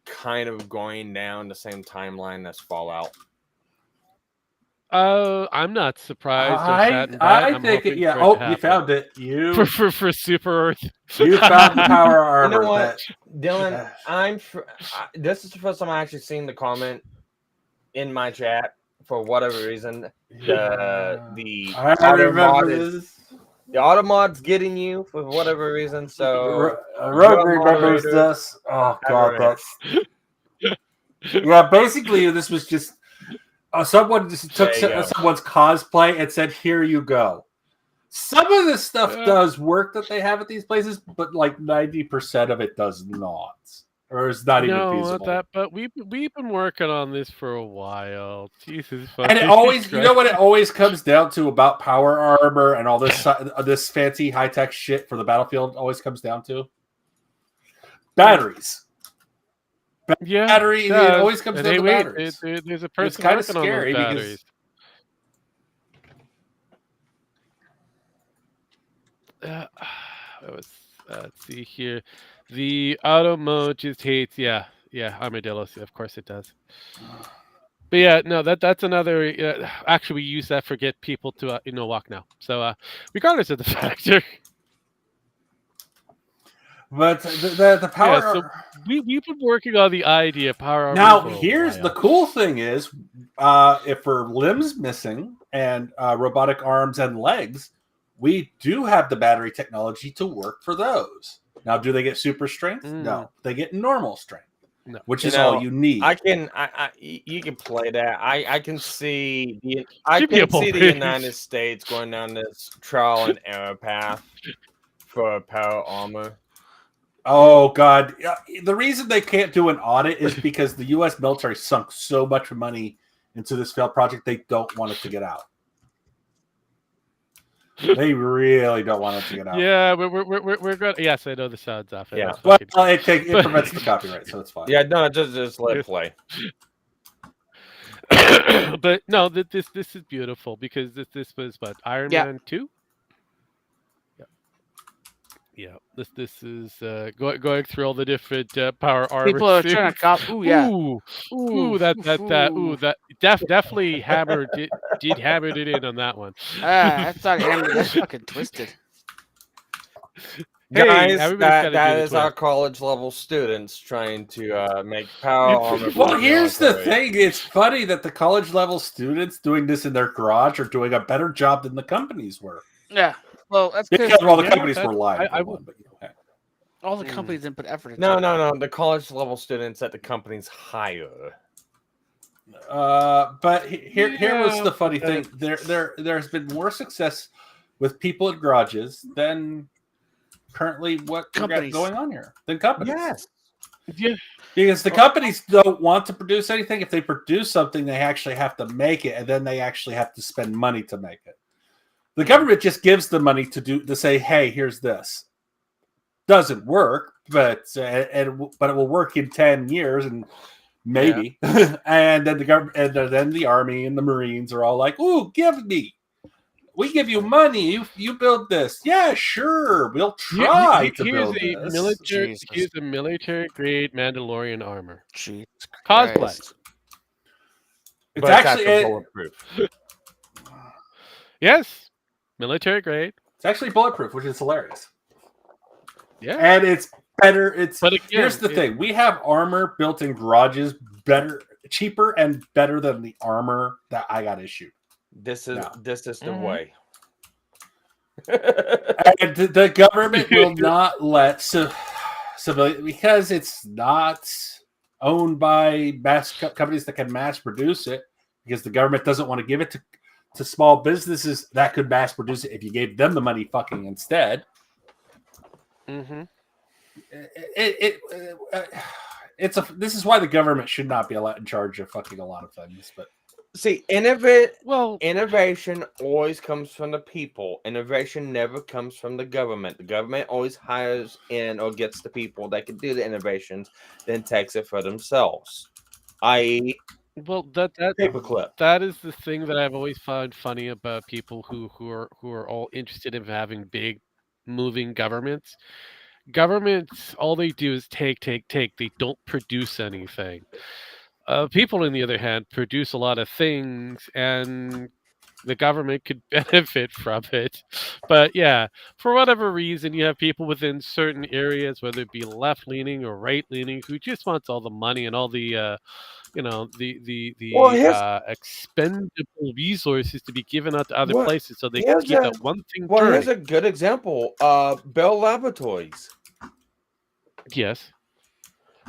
Speaker 4: kind of going down the same timeline as Fallout?
Speaker 3: I'm not surprised.
Speaker 7: I think it. Yeah. Oh, you found it. You
Speaker 3: for Super Earth.
Speaker 7: You found the power armor.
Speaker 4: You know what, Dylan? This is the first time I actually seen the comment in my chat for whatever reason. The auto mod's getting you for whatever reason. So
Speaker 7: Rogue remembers this. Oh god, that's yeah. Basically, this was just someone just took someone's cosplay and said, "Here you go." Some of this stuff does work that they have at these places, but like 90% of it does not. or it's not even
Speaker 3: No,
Speaker 7: feasible.
Speaker 3: that. But we've been working on this for a while. Jesus
Speaker 7: And it
Speaker 3: fucking
Speaker 7: always, you know
Speaker 3: Christ.
Speaker 7: what it always comes down to about power armor and all this this fancy high tech shit for the battlefield always comes down to batteries.
Speaker 3: Yeah,
Speaker 7: Battery. It
Speaker 3: does.
Speaker 7: always comes
Speaker 3: And
Speaker 7: down
Speaker 3: hey,
Speaker 7: to
Speaker 3: wait,
Speaker 7: batteries.
Speaker 3: there's a
Speaker 7: It's
Speaker 3: person
Speaker 7: kind of
Speaker 3: working on those
Speaker 7: scary because
Speaker 3: batteries. Let's see here. The auto mode just hates. Yeah, armadillos. Yeah, of course it does. But yeah, no, that's another. Actually, we use that for get people to walk now. So regardless of the factor,
Speaker 7: but the power.
Speaker 3: yeah. So we've been working on the idea of power armor
Speaker 7: Now
Speaker 3: for a
Speaker 7: here's the
Speaker 3: while.
Speaker 7: cool thing is, if for limbs missing and robotic arms and legs, we do have the battery technology to work for those. Now, do they get super strength? No, they get normal strength,
Speaker 3: No.
Speaker 7: which is all you need.
Speaker 4: You can play that. I can see the
Speaker 3: Give me a
Speaker 4: the
Speaker 3: moment.
Speaker 4: United States going down this trial and error path for power armor.
Speaker 7: Oh God! The reason they can't do an audit is because the U.S. military sunk so much money into this failed project. They don't want it to get out. They really don't want it to get out.
Speaker 3: Yeah, we're good. Yes, I know the sound's off.
Speaker 4: Yeah.
Speaker 7: Well, it prevents the copyright, so it's fine.
Speaker 4: Yeah, no, just let it play.
Speaker 3: But no, this is beautiful because this was what Iron Man 2. Yeah, this is going through all the different power armor.
Speaker 6: People are trying to cop. Ooh, yeah.
Speaker 3: That definitely hammered did hammered it in on that one.
Speaker 6: That's not hammered. That's fucking twisted.
Speaker 3: Hey,
Speaker 4: Guys,
Speaker 3: everybody's gotta do
Speaker 4: that
Speaker 3: the
Speaker 4: is our
Speaker 3: twist.
Speaker 4: college level students trying to make power armor. for
Speaker 7: Well,
Speaker 4: the
Speaker 7: here's the
Speaker 4: military.
Speaker 7: thing. It's funny that the college level students doing this in their garage are doing a better job than the companies were.
Speaker 6: Yeah. Well, that's
Speaker 7: Because
Speaker 6: because
Speaker 7: all the
Speaker 3: Yeah,
Speaker 7: companies
Speaker 3: that-
Speaker 7: were lying.
Speaker 3: I
Speaker 7: for
Speaker 3: will-
Speaker 7: one, but, hey.
Speaker 6: all the companies didn't put effort into
Speaker 4: No,
Speaker 6: it.
Speaker 4: the college level students that the companies hire.
Speaker 7: But here was
Speaker 3: Yeah,
Speaker 7: the funny thing. There's been more success with people in garages than currently what we got
Speaker 6: Companies.
Speaker 7: going on here than companies.
Speaker 4: Yes.
Speaker 3: Yeah,
Speaker 7: Because the companies don't want to produce anything. If they produce something, they actually have to make it, and then they actually have to spend money to make it. The government just gives the money to say, "Hey, here's this." Doesn't work, but it will work in 10 years and maybe. And then the government, and then the army and the Marines are all like, "Ooh, we give you money. You build this. Yeah, sure. We'll try to build this."
Speaker 3: Here's a military grade Mandalorian armor.
Speaker 6: Jesus
Speaker 3: Cosplay.
Speaker 6: Christ.
Speaker 7: It's
Speaker 4: But
Speaker 7: actually
Speaker 4: bulletproof.
Speaker 3: Yes, military grade.
Speaker 7: it's actually bulletproof, which is hilarious.
Speaker 3: Yeah,
Speaker 7: And it's better.
Speaker 3: but again,
Speaker 7: Here's the thing: we have armor built in garages, cheaper and better than the armor that I got issued.
Speaker 4: This is
Speaker 7: No.
Speaker 4: the
Speaker 3: Mhm.
Speaker 4: way.
Speaker 7: And the government will not let civilian, because it's not owned by companies that can mass produce it, because the government doesn't want to give it to small businesses that could mass produce it if you gave them the money fucking instead.
Speaker 3: Mm-hmm.
Speaker 7: This is why the government should not be in charge of fucking a lot of things. But
Speaker 4: See,
Speaker 3: Well,
Speaker 4: innovation always comes from the people. Innovation never comes from the government. The government always hires in or gets the people that can do the innovations, then takes it for themselves. I.e.,
Speaker 3: well,
Speaker 4: paperclip.
Speaker 3: that is the thing that I've always found funny about people who are all interested in having big, moving governments. Governments, all they do is take. They don't produce anything. People, on the other hand, produce a lot of things, and the government could benefit from it. But yeah, for whatever reason, you have people within certain areas, whether it be left leaning or right leaning, who just wants all the money and all the
Speaker 4: Well, here's-
Speaker 3: expendable resources to be given out to other
Speaker 4: Well,
Speaker 3: places, so they can
Speaker 4: here's
Speaker 3: keep
Speaker 4: a-
Speaker 3: that one thing
Speaker 4: Well, here's
Speaker 3: turning.
Speaker 4: a good example. Bell Laboratories.
Speaker 3: Yes.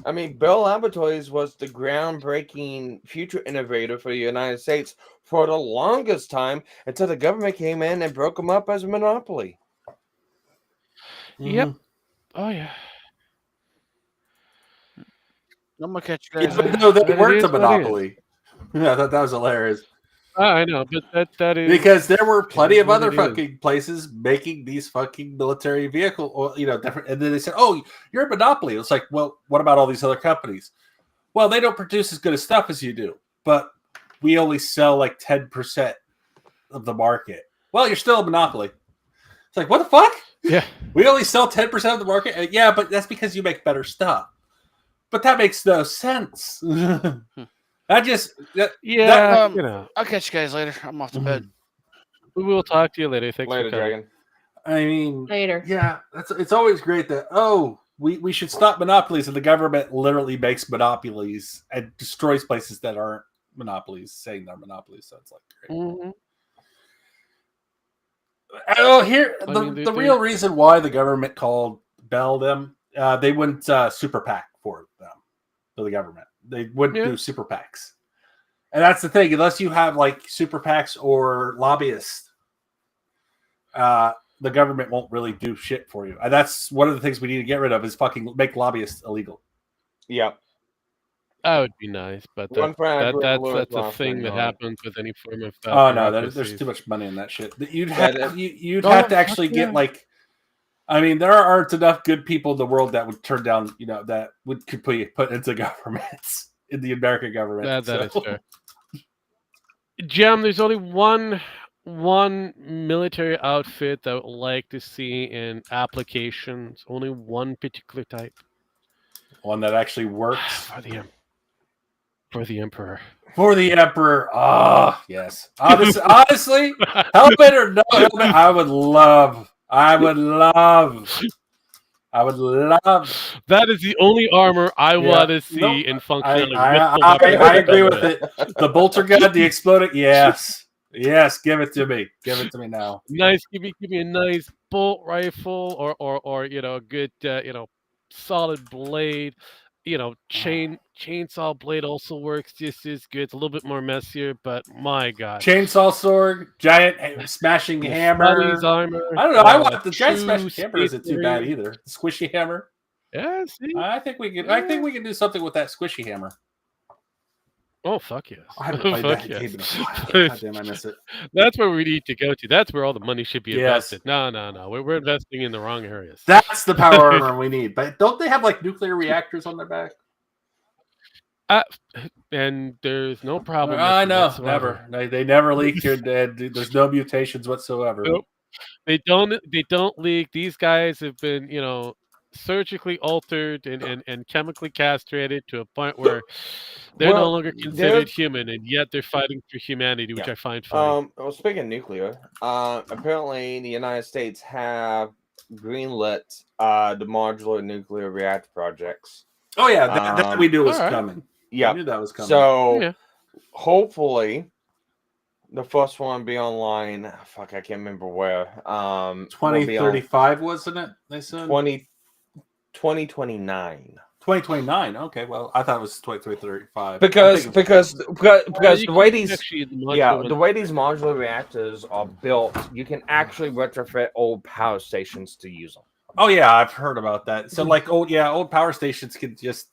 Speaker 4: I mean, Bell Laboratories was the groundbreaking future innovator for the United States for the longest time until the government came in and broke them up as a monopoly.
Speaker 3: Yep. Oh yeah.
Speaker 6: I'm gonna catch you guys.
Speaker 7: Even
Speaker 6: later.
Speaker 7: though they
Speaker 3: But it
Speaker 7: weren't
Speaker 3: is
Speaker 7: a
Speaker 3: what it is.
Speaker 7: monopoly. Yeah, I thought that was hilarious.
Speaker 3: I know, but that is
Speaker 7: Because there were plenty
Speaker 3: is
Speaker 7: of
Speaker 3: what
Speaker 7: other
Speaker 3: it is.
Speaker 7: fucking places making these fucking military vehicle, or different. And then they said, "Oh, you're a monopoly." It's like, well, what about all these other companies? Well, they don't produce as good a stuff as you do, but we only sell like 10% of the market. Well, you're still a monopoly. It's like, what the fuck?
Speaker 3: Yeah.
Speaker 7: We only sell 10% of the market. Yeah, but that's because you make better stuff. But that makes no sense. I just
Speaker 3: Yeah,
Speaker 6: I'll catch you guys later. I'm off to bed.
Speaker 3: we will talk to you later. Thanks
Speaker 4: Later,
Speaker 3: for coming.
Speaker 4: Dragon.
Speaker 7: I mean,
Speaker 5: Later.
Speaker 7: yeah, it's always great that we should stop monopolies, and the government literally makes monopolies and destroys places that aren't monopolies, saying they're monopolies. So it's like great.
Speaker 3: Mhm.
Speaker 7: Oh, here
Speaker 3: I
Speaker 7: the,
Speaker 3: mean,
Speaker 7: the real reason why the government called Bell them, they wouldn't super PAC for the government. They wouldn't do super PACs, and that's the thing. Unless you have like super PACs or lobbyists, the government won't really do shit for you. And that's one of the things we need to get rid of is fucking make lobbyists illegal.
Speaker 4: Yep.
Speaker 3: That would be nice, but
Speaker 4: One friend I agree with Louis
Speaker 3: that's a
Speaker 4: last
Speaker 3: thing
Speaker 4: night
Speaker 3: that
Speaker 4: on.
Speaker 3: happens with any form of.
Speaker 7: Oh no, there's
Speaker 3: bureaucracies.
Speaker 7: too much money in that shit. You'd
Speaker 4: That
Speaker 7: have
Speaker 4: is-
Speaker 7: you'd
Speaker 3: Oh,
Speaker 7: have to
Speaker 3: fuck
Speaker 7: actually get
Speaker 3: yeah.
Speaker 7: like. I mean, there aren't enough good people in the world that would turn down, that could be put into governments in the American government.
Speaker 3: That is fair. Jim, there's only one military outfit that I would like to see in applications. Only one particular type.
Speaker 7: One that actually works
Speaker 3: For the Emperor.
Speaker 7: for the Emperor. Oh yes, honestly, helmet or no helmet, I would love.
Speaker 3: That is the only armor I
Speaker 7: Yeah.
Speaker 3: want to see
Speaker 7: Nope.
Speaker 3: in functionality.
Speaker 7: I agree with it. The bolter gun, the exploding. Yes, give it to me. Give it to me now.
Speaker 3: Nice, give me a nice bolt rifle or a good solid blade. Chainsaw blade also works just as good. It's a little bit more messier, but my god.
Speaker 7: Chainsaw sword, giant smashing hammer.
Speaker 3: Sully's armor.
Speaker 7: I don't know. I want the giant smashing
Speaker 3: true
Speaker 7: hammer. Isn't too bad either. The squishy hammer.
Speaker 3: Yeah, see?
Speaker 7: I think we can do something with that squishy hammer.
Speaker 3: Oh fuck yes.
Speaker 7: I haven't played
Speaker 3: Fuck
Speaker 7: that
Speaker 3: yes.
Speaker 7: game in a while. God damn, I miss it.
Speaker 3: That's where we need to go to. That's where all the money should be
Speaker 7: Yes.
Speaker 3: invested. No. We're investing in the wrong areas.
Speaker 7: That's the power armor we need. But don't they have like nuclear reactors on their back?
Speaker 3: And there's no problem.
Speaker 7: I
Speaker 3: with them
Speaker 7: know,
Speaker 3: whatsoever.
Speaker 7: never. They never leak. There's no mutations whatsoever.
Speaker 3: Nope. They don't leak. These guys have been, surgically altered and chemically castrated to a point where they're no longer considered human, and yet they're fighting for humanity, which I find funny.
Speaker 4: Well, speaking of nuclear, apparently the United States have greenlit the modular nuclear reactor projects.
Speaker 7: Oh yeah, that we knew was coming.
Speaker 4: Yeah,
Speaker 7: we knew that was coming.
Speaker 4: So hopefully, the first one be online. Fuck, I can't remember where.
Speaker 7: 2035 wasn't it? They said
Speaker 4: 2029.
Speaker 7: 2029. Okay, well, I thought it was 2035.
Speaker 4: Because the way these
Speaker 3: the
Speaker 4: way these modular reactors are built, you can actually retrofit old power stations to use them.
Speaker 7: Oh yeah, I've heard about that. So like old power stations can just,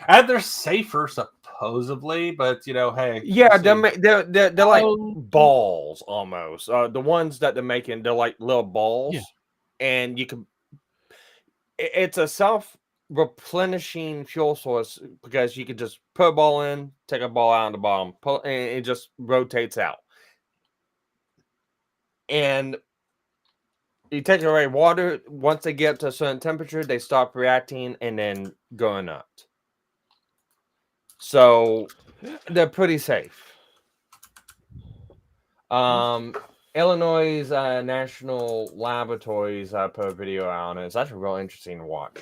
Speaker 7: and they're safer supposedly, but hey.
Speaker 4: Yeah, they're like balls almost. The ones that they're making, they're like little balls, and you can. It's a self-replenishing fuel source because you can just put a ball in, take a ball out of the bottom, pull, and it just rotates out. And you take away water. Once they get to a certain temperature, they stop reacting and then going up. So they're pretty safe. Illinois National Laboratories put a video out on it. It's actually real interesting to watch.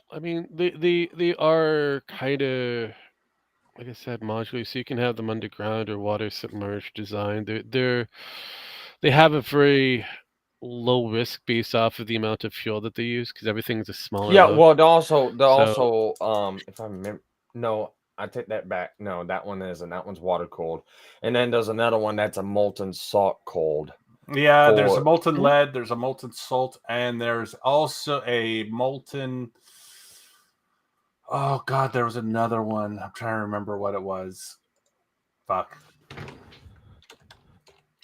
Speaker 3: I mean, they are kind of, like I said, modular, so you can have them underground or water submerged design. They have a very low risk based off of the amount of fuel that they use because everything's a smaller.
Speaker 4: Yeah,
Speaker 3: load.
Speaker 4: well, they're also if I remember, no, I take that back. No, that one isn't. That one's water cooled, and then there's another one that's a molten salt cold.
Speaker 7: Yeah, there's a
Speaker 4: For-
Speaker 7: molten lead, there's a molten salt, and there's also a molten. Oh God, there was another one. I'm trying to remember what it was. Fuck.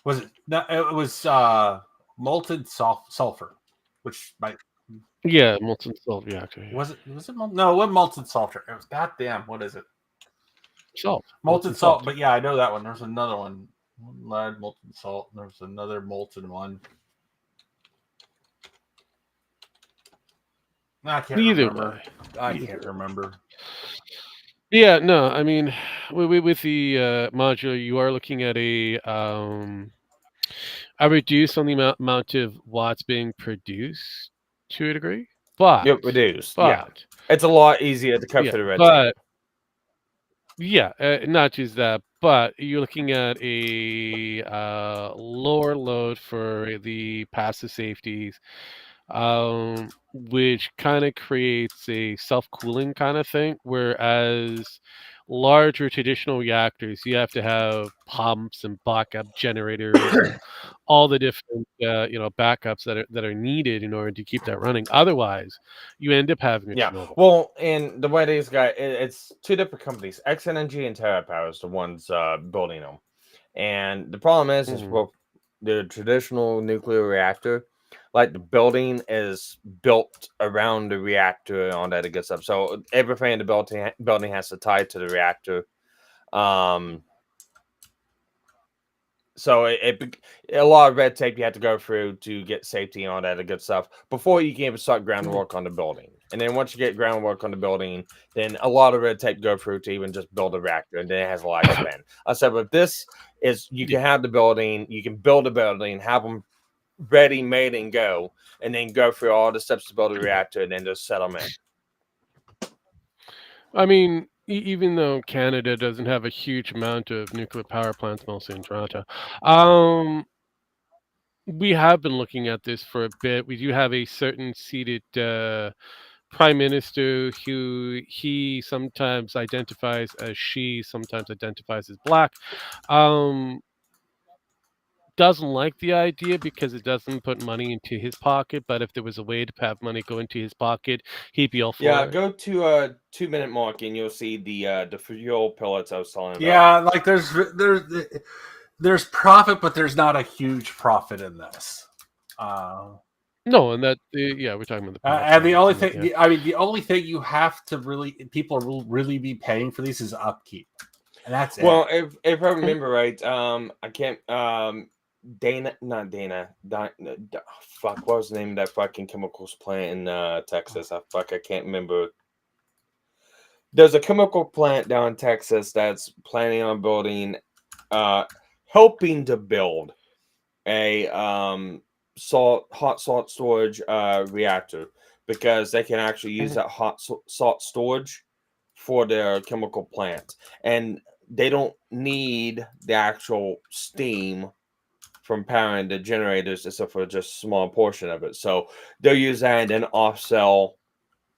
Speaker 7: Was it? No, it was molten sulfur, which might
Speaker 3: Yeah, molten salt reactor. Yeah.
Speaker 7: was it? Was it? No, what molten sulfur? It was goddamn. What is it?
Speaker 3: Salt.
Speaker 7: Molten salt. But yeah, I know that one. There's another one. Lead, molten salt. There's another molten one. I can't
Speaker 3: Either
Speaker 7: remember.
Speaker 3: way.
Speaker 7: I can't remember.
Speaker 3: Yeah, no, I mean, with the modular, you are looking at a reduce on the amount of watts being produced to a degree, but
Speaker 4: Yep, reduced. Yeah, it's a lot easier to cut
Speaker 3: yeah,
Speaker 4: through the red
Speaker 3: but
Speaker 4: tape.
Speaker 3: yeah, not just that, but you're looking at a lower load for the passive safeties, which kind of creates a self-cooling kind of thing. Whereas larger traditional reactors, you have to have pumps and backup generators and all the different backups that are needed in order to keep that running. Otherwise, you end up having a
Speaker 4: Yeah,
Speaker 3: Chernobyl.
Speaker 4: well, and the way these guys, it's two different companies. X Energy and TerraPower is the ones building them. And the problem is
Speaker 3: Mhm.
Speaker 4: with the traditional nuclear reactor, like the building is built around the reactor and all that good stuff. So everything in the building has to tie to the reactor. So a lot of red tape you have to go through to get safety and all that good stuff before you can even start groundwork on the building. And then once you get groundwork on the building, then a lot of red tape go through to even just build a reactor, and then it has a lifespan. I said, but this is you can have the building, you can build a building, have them ready, made, and go, and then go through all the steps to build a reactor, and then just set them in.
Speaker 3: I mean, even though Canada doesn't have a huge amount of nuclear power plants, mostly in Toronto, we have been looking at this for a bit. We do have a certain seated prime minister who he sometimes identifies as she, sometimes identifies as black. Doesn't like the idea because it doesn't put money into his pocket. But if there was a way to have money go into his pocket, he'd be all for
Speaker 4: Yeah,
Speaker 3: it.
Speaker 4: go to a 2-minute mark, and you'll see the fuel pellets I was telling about.
Speaker 7: Yeah, like there's profit, but there's not a huge profit in this.
Speaker 3: No, and that yeah, we're talking about the power
Speaker 7: And the
Speaker 3: plants
Speaker 7: only
Speaker 3: and
Speaker 7: thing,
Speaker 3: yeah.
Speaker 7: I mean, the only thing you have to people will really be paying for these is upkeep, and that's
Speaker 4: Well,
Speaker 7: it.
Speaker 4: if I remember right, I can't. Not Dana. Fuck, what was the name of that fucking chemicals plant in Texas? I can't remember. There's a chemical plant down in Texas that's planning on building, helping to build a hot salt storage reactor, because they can actually use that hot salt storage for their chemical plant, and they don't need the actual steam from powering the generators except for just a small portion of it. So they'll use that and then offsell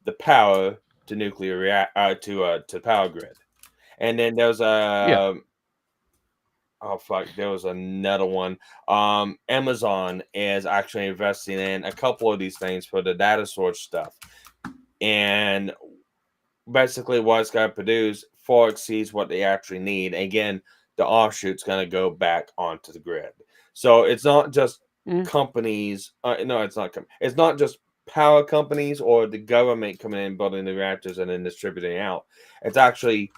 Speaker 4: the power to nuclear to power grid. And then there's a oh fuck, there was another one. Amazon is actually investing in a couple of these things for the data storage stuff, and basically what it's going to produce far exceeds what they actually need. Again, the offshoot's going to go back onto the grid. So it's not just companies. No, it's not. It's not just power companies or the government coming in building the reactors and then distributing out. It's actually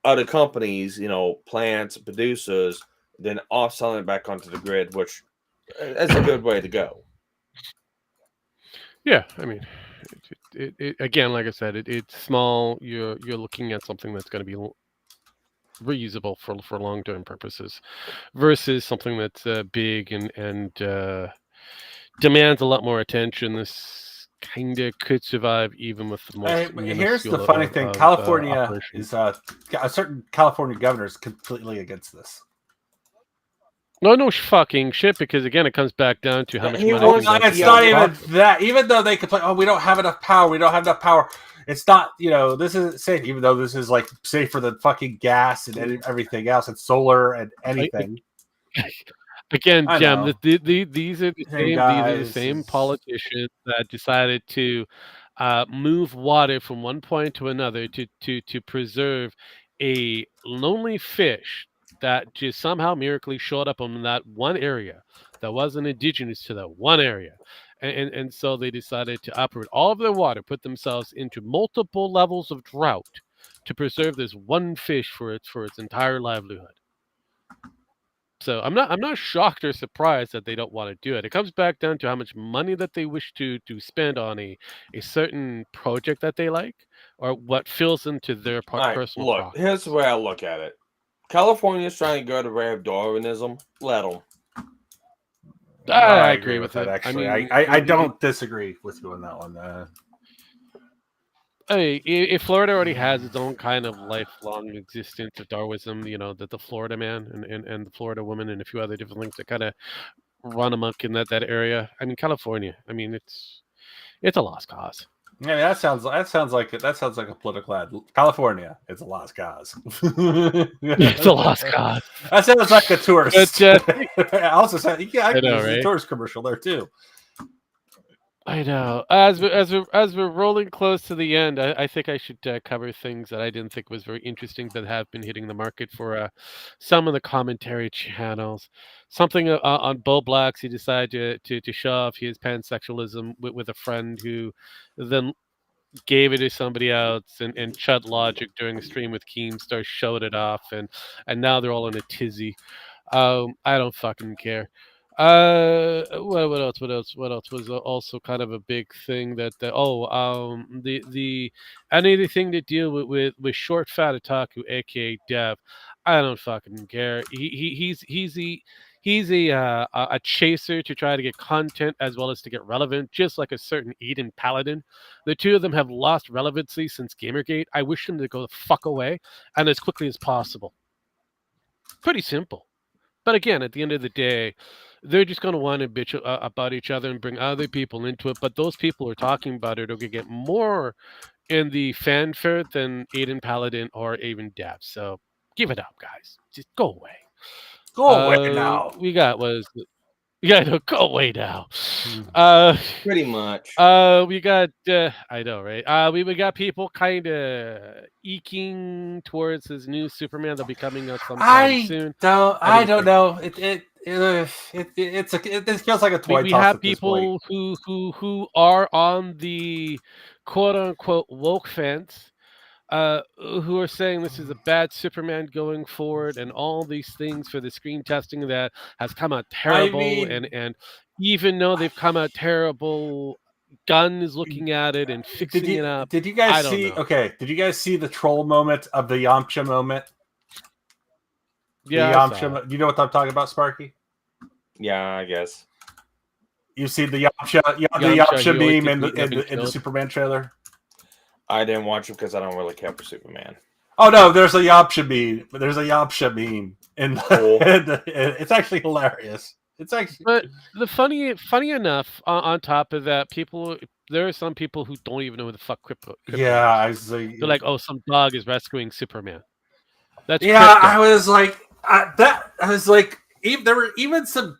Speaker 4: other companies, plants, producers, then off-selling it back onto the grid, which is a good way to go.
Speaker 3: Yeah, I mean, it again, like I said, it's small. You're looking at something that's going to be reusable for long-term purposes, versus something that's big and demands a lot more attention. This kind of could survive even with the most
Speaker 7: Here's the
Speaker 3: minuscule
Speaker 7: funny thing:
Speaker 3: of
Speaker 7: California
Speaker 3: operations.
Speaker 7: is a certain California governor is completely against this.
Speaker 3: No fucking shit, because again, it comes back down to how much money.
Speaker 7: It's not even that. Even though they complain, oh, we don't have enough power. We don't have enough power. It's not, this isn't safe. Even though this is like safer than fucking gas and everything else, and solar and anything.
Speaker 3: Again,
Speaker 7: I
Speaker 3: Jem,
Speaker 7: know.
Speaker 3: these are the
Speaker 7: Hey
Speaker 3: same. These are the
Speaker 7: guys,
Speaker 3: same
Speaker 7: it's-
Speaker 3: politicians that decided to move water from one point to another to preserve a lonely fish that just somehow miraculously showed up in that one area that wasn't indigenous to that one area, and so they decided to uproot all of their water, put themselves into multiple levels of drought to preserve this one fish for its entire livelihood. So I'm not shocked or surprised that they don't want to do it. It comes back down to how much money that they wish to spend on a certain project that they like, or what fills into their
Speaker 4: All right,
Speaker 3: personal
Speaker 4: look,
Speaker 3: pocket.
Speaker 4: here's the way I look at it. California's trying to go the way of Darwinism. Let them.
Speaker 3: I
Speaker 7: agree
Speaker 3: agree
Speaker 7: with
Speaker 3: with
Speaker 7: that.
Speaker 3: it.
Speaker 7: Actually,
Speaker 3: mean,
Speaker 7: I don't disagree with you on that one.
Speaker 3: hey, if Florida already has its own kind of lifelong existence of Darwinism, that the Florida man and the Florida woman and a few other different things that kind of run amok in that area. I mean, California. I mean, it's a lost cause.
Speaker 7: Yeah, that sounds like a political ad. California, it's a lost cause.
Speaker 3: It's a lost cause.
Speaker 7: That sounds like a tourist.
Speaker 3: But,
Speaker 7: I also said, yeah,
Speaker 3: I know,
Speaker 7: there's a
Speaker 3: right?
Speaker 7: tourist commercial there too.
Speaker 3: I know. As we're rolling close to the end, I think I should cover things that I didn't think was very interesting that have been hitting the market for some of the commentary channels. Something on Bo Blacks, he decided to show off his pansexualism with a friend who then gave it to somebody else, and Chud Logic during the stream with Keemstar showed it off, and now they're all in a tizzy. I don't fucking care. What else? What else? What else was also kind of a big thing that the anything to deal with short fat otaku, aka Dev. I don't fucking care. He's a chaser to try to get content as well as to get relevant, just like a certain Eden Paladin. The two of them have lost relevancy since Gamergate. I wish them to go the fuck away and as quickly as possible. Pretty simple. But again, at the end of the day, they're just going to want to bitch about each other and bring other people into it. But those people who are talking about it are going to get more in the fanfare than Aiden Paladin or even Dev. So give it up, guys. Just go away.
Speaker 7: Go away now.
Speaker 3: We got yeah, no, go away now.
Speaker 4: Pretty much.
Speaker 3: We got I know, right? We got people kind of eking towards his new Superman that'll be coming out sometime soon.
Speaker 7: I don't know. It feels like a toy
Speaker 3: We
Speaker 7: toss
Speaker 3: have
Speaker 7: at this point.
Speaker 3: people who are on the quote unquote woke fence, who are saying this is a bad Superman going forward, and all these things for the screen testing that has come out terrible,
Speaker 7: mean-
Speaker 3: and even though they've come out terrible, Gunn is looking at it and fixing it up.
Speaker 7: Did you
Speaker 3: I
Speaker 7: guys
Speaker 3: don't
Speaker 7: see?
Speaker 3: know.
Speaker 7: Okay, did you guys see the troll moment of the Yamcha moment?
Speaker 3: Yeah,
Speaker 7: The
Speaker 3: I saw
Speaker 7: Yamcha.
Speaker 3: it.
Speaker 7: Do you know what I'm talking about, Sparky?
Speaker 4: Yeah, I guess.
Speaker 7: You see the Yamcha
Speaker 3: Yamcha, he
Speaker 7: meme in
Speaker 3: always thinks he's
Speaker 7: the
Speaker 3: killed.
Speaker 7: Superman trailer?
Speaker 4: I didn't watch it because I don't really care for Superman.
Speaker 7: Oh no, there's a Yamcha meme. There's a Yamcha meme, and
Speaker 4: Cool.
Speaker 7: it's actually hilarious. It's actually.
Speaker 3: But the funny enough, on top of that, there are some people who don't even know who the fuck crypto
Speaker 7: Yeah,
Speaker 3: is.
Speaker 7: I was
Speaker 3: They're like, oh, some dog is rescuing Superman. That's
Speaker 7: yeah,
Speaker 3: crypto.
Speaker 7: I was like, there were even some.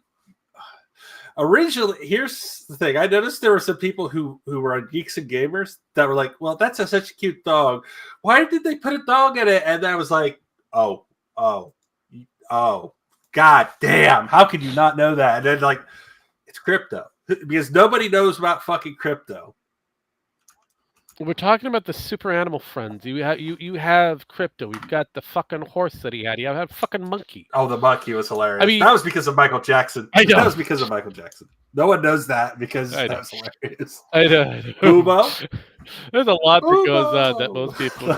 Speaker 7: Originally, here's the thing. I noticed there were some people who were on Geeks and Gamers that were like, well, that's such a cute dog. Why did they put a dog in it? And I was like, oh, god damn. How could you not know that? And then like, it's crypto. Because nobody knows about fucking crypto.
Speaker 3: We're talking about the super animal friends. You have crypto. We've got the fucking horse that he had. You have fucking monkey.
Speaker 7: Oh, the monkey was hilarious.
Speaker 3: I mean-
Speaker 7: that was because of Michael Jackson.
Speaker 3: I know.
Speaker 7: That was because of Michael Jackson. No one knows that because
Speaker 3: I
Speaker 7: that
Speaker 3: know.
Speaker 7: was hilarious.
Speaker 3: I know.
Speaker 7: Kubo?
Speaker 3: There's a lot that goes on that most people.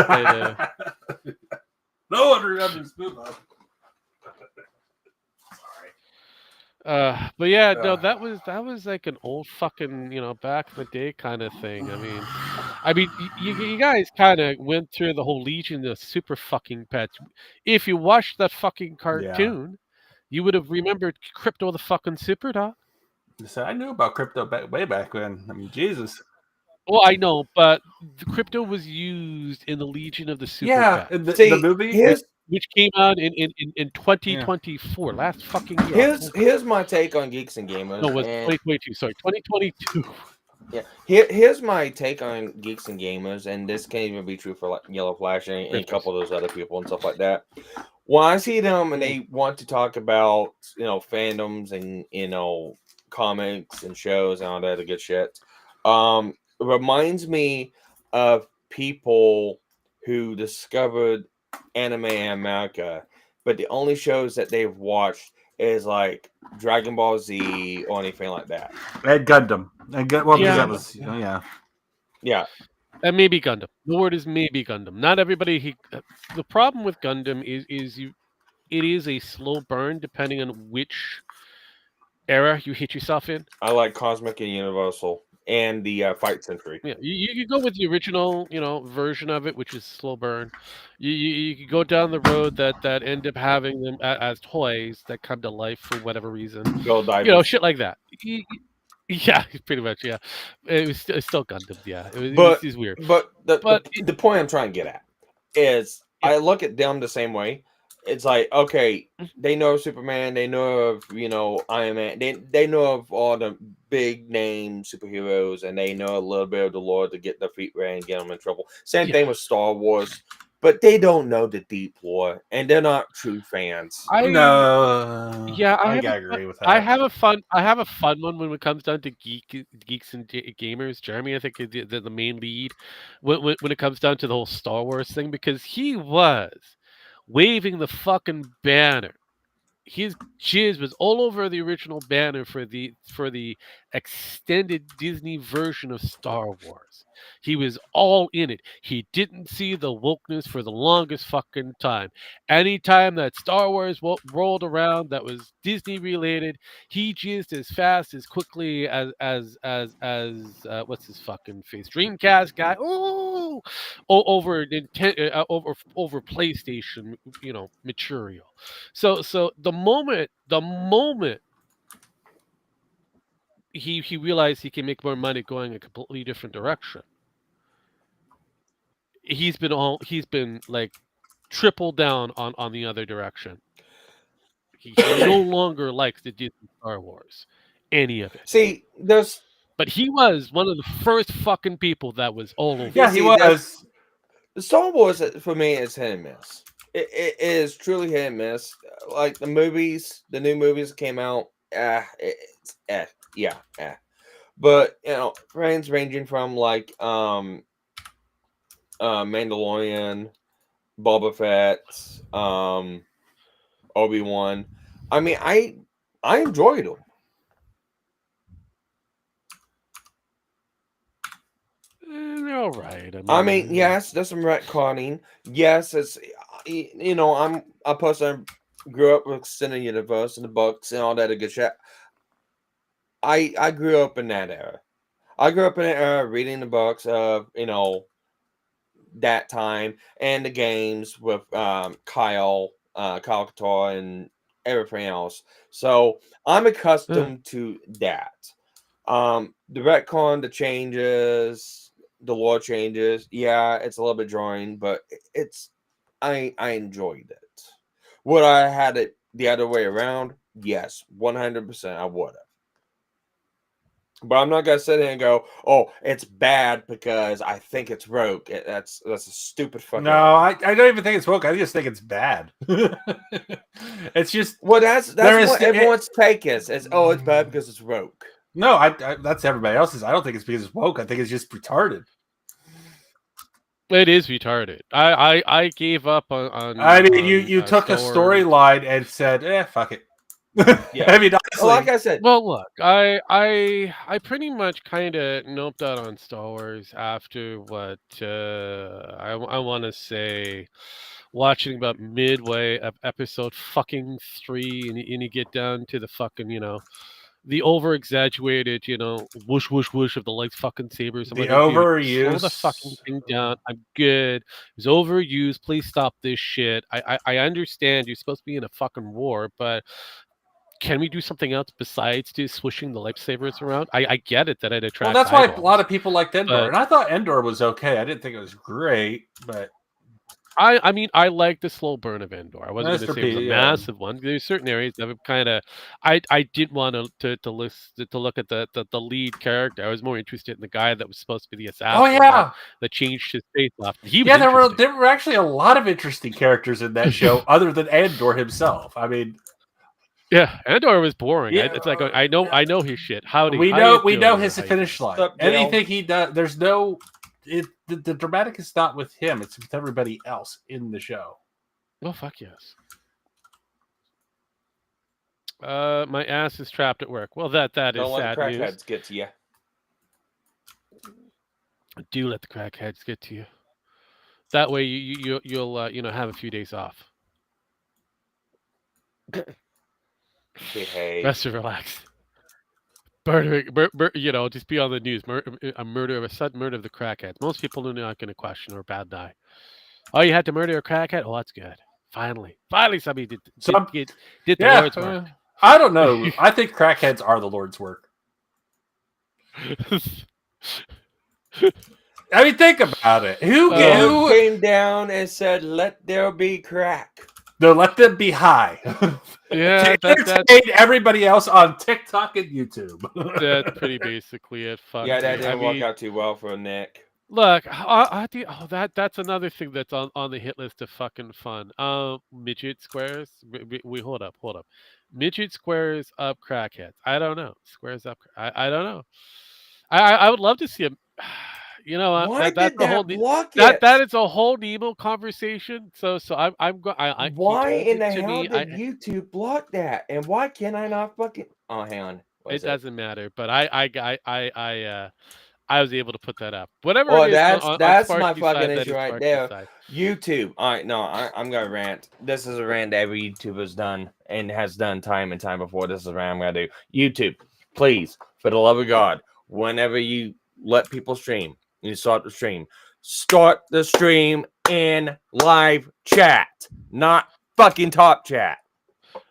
Speaker 3: I know.
Speaker 7: No one remembers Kubo.
Speaker 3: But yeah, no, that was like an old fucking, back in the day kind of thing. I mean, you guys kind of went through the whole Legion of super fucking pets. If you watched that fucking cartoon, you would have remembered Crypto the fucking super dog.
Speaker 7: So I knew about crypto way back when. I mean, Jesus.
Speaker 3: Well, I know, but the crypto was used in the Legion of the Super
Speaker 7: Yeah,
Speaker 3: Pets.
Speaker 7: the movie.
Speaker 3: which came out in 2024, last fucking year.
Speaker 4: Here's my take on Geeks and Gamers.
Speaker 3: No, it was
Speaker 4: and
Speaker 3: 2022. Sorry, 2022.
Speaker 4: yeah, here's my take on Geeks and Gamers, and this can even be true for like Yellow Flash and a couple of those other people and stuff like that. When I see them and they want to talk about fandoms and comics and shows and all that other good shit, it reminds me of people who discovered anime in America, but the only shows that they've watched is like Dragon Ball Z or anything like that.
Speaker 7: And Gundam. And well,
Speaker 3: Yeah.
Speaker 7: that was
Speaker 4: Yeah.
Speaker 3: And maybe Gundam. The word is maybe Gundam. Not everybody. The problem with Gundam is it is a slow burn depending on which era you hit yourself in.
Speaker 4: I like Cosmic and Universal and the Fight Century.
Speaker 3: Yeah, you go with the original, version of it, which is slow burn. You could go down the road that end up having them as toys that come to life for whatever reason.
Speaker 4: Go Divers.
Speaker 3: Shit like that. Yeah, pretty much. Yeah, it's still Gundam. Yeah, it was weird.
Speaker 4: But the point I'm trying to get at is I look at them the same way. It's like, okay, they know of Superman, they know of Iron Man, they know of all the big name superheroes, and they know a little bit of the lore to get their feet wet and get them in trouble. Same thing with Star Wars, but they don't know the deep lore, and they're not true fans.
Speaker 7: I agree with that.
Speaker 3: I have a fun one when it comes down to geeks and gamers. Jeremy, I think, is the main lead when it comes down to the whole Star Wars thing, because he was waving the fucking banner. His jizz was all over the original banner for the extended Disney version of Star Wars. He was all in it. He didn't see the wokeness for the longest fucking time. Anytime that Star Wars rolled around that was Disney related, he jizzed as fast, as quickly as what's his fucking face, Dreamcast guy. Ooh, over PlayStation, material. So the moment he realized he can make more money going a completely different direction, he's been like triple down on the other direction. He no longer likes the Disney Star Wars, any of it.
Speaker 4: See,
Speaker 3: but he was one of the first fucking people that was all over.
Speaker 7: Yeah, he was.
Speaker 4: The Star Wars for me is hit and miss. It is truly hit and miss. Like the new movies came out. But fans ranging from like Mandalorian, Boba Fett, Obi-Wan. I mean, I enjoyed them.
Speaker 3: They're all right.
Speaker 4: I mean, yes, there's some retconning. Yes, it's I'm a person who grew up with Cinema Universe and the books and all that good shit. I grew up in that era. I grew up in that era reading the books of that time and the games with Kyle Katar and everything else. So I'm accustomed to that. The retcon, the changes, the lore changes. Yeah, it's a little bit jarring, but I enjoyed it. Would I had it the other way around? Yes, 100% I would have. But I'm not gonna sit here and go, "Oh, it's bad because I think it's woke." That's a stupid fucking.
Speaker 7: No, I don't even think it's woke. I just think it's bad. It's just
Speaker 4: that's what everyone's take is. It's it's bad because it's woke.
Speaker 7: No, I that's everybody else's. I don't think it's because it's woke. I think it's just retarded.
Speaker 3: It is retarded. I gave up on.
Speaker 7: I mean, you took a storyline and said, fuck it.
Speaker 4: Yeah.
Speaker 7: I mean, honestly,
Speaker 4: like I said.
Speaker 3: Well, look, I pretty much kind of noped out on Star Wars after what I want to say, watching about midway of episode fucking 3, and you get down to the fucking the over exaggerated whoosh whoosh whoosh of the light fucking sabers.
Speaker 7: The overuse.
Speaker 3: Slow the fucking thing down. I'm good. It was overused. Please stop this shit. I understand you're supposed to be in a fucking war, but can we do something else besides just swishing the lightsabers around? I get it that it attracts.
Speaker 7: Well, that's why
Speaker 3: eyeballs,
Speaker 7: a lot of people liked Endor,
Speaker 3: but
Speaker 7: and I thought Endor was okay. I didn't think it was great, but
Speaker 3: I mean, I like the slow burn of Endor. I wasn't going to
Speaker 7: Mr.
Speaker 3: say it was a
Speaker 7: P, yeah.
Speaker 3: massive one. There's certain areas that have kind of, I didn't want to look at the lead character. I was more interested in the guy that was supposed to be the assassin.
Speaker 7: Oh yeah,
Speaker 3: that changed his face off. He was
Speaker 7: yeah.
Speaker 3: interesting.
Speaker 7: There were actually a lot of interesting characters in that show, other than Andor himself. I mean,
Speaker 3: Yeah, Andor was boring.
Speaker 7: Yeah,
Speaker 3: It's like I know his shit. Howdy,
Speaker 7: we
Speaker 3: how
Speaker 7: know
Speaker 3: you
Speaker 7: we know
Speaker 3: doing,
Speaker 7: his
Speaker 3: how you
Speaker 7: finish
Speaker 3: doing?
Speaker 7: line.
Speaker 4: Sup, Dale?
Speaker 7: Anything he does, there's no. The dramatic is not with him; it's with everybody else in the show.
Speaker 3: Oh fuck yes. My ass is trapped at work. Well, that is
Speaker 4: Don't let
Speaker 3: sad
Speaker 4: the
Speaker 3: news.
Speaker 4: crackheads get to you.
Speaker 3: Do let the crackheads get to you. That way you'll have a few days off.
Speaker 4: Behave.
Speaker 3: Best to relax. Just be on the news. A sudden murder of the crackheads. Most people are not going to question or bad die. Oh, you had to murder a crackhead? Oh, that's good. Finally, somebody did the Lord's work.
Speaker 7: I don't know. I think crackheads are the Lord's work. I mean, think about it. Who
Speaker 4: came down and said, "Let there be crack"?
Speaker 7: No, let them be high.
Speaker 3: Yeah,
Speaker 7: to entertain everybody else on TikTok and YouTube.
Speaker 3: That's pretty basically it. Fuck
Speaker 4: Yeah, that
Speaker 3: me.
Speaker 4: didn't work out too well for Nick.
Speaker 3: Look, that's another thing that's on the hit list of fucking fun. Midget squares. We hold up. Midget squares up crackheads. I don't know. Squares up. I don't know. I would love to see him. You know,
Speaker 4: Why
Speaker 3: that's
Speaker 4: did
Speaker 3: a whole
Speaker 4: that block it?
Speaker 3: that is a whole Nemo conversation. So I'm going.
Speaker 4: Why in the hell did YouTube block that? And why can I not fucking? Oh, hang on.
Speaker 3: It doesn't matter. But I was able to put that up. Whatever.
Speaker 4: Oh,
Speaker 3: it is,
Speaker 4: that's
Speaker 3: on
Speaker 4: my
Speaker 3: Sparky's
Speaker 4: fucking
Speaker 3: side,
Speaker 4: issue right
Speaker 3: Sparky's
Speaker 4: there.
Speaker 3: side.
Speaker 4: YouTube. All right, no, I'm gonna rant. This is a rant that every YouTuber's done and has done time and time before. This is a rant I'm gonna do. YouTube, please, for the love of God, whenever you let people stream, you start the stream in live chat, not fucking top chat.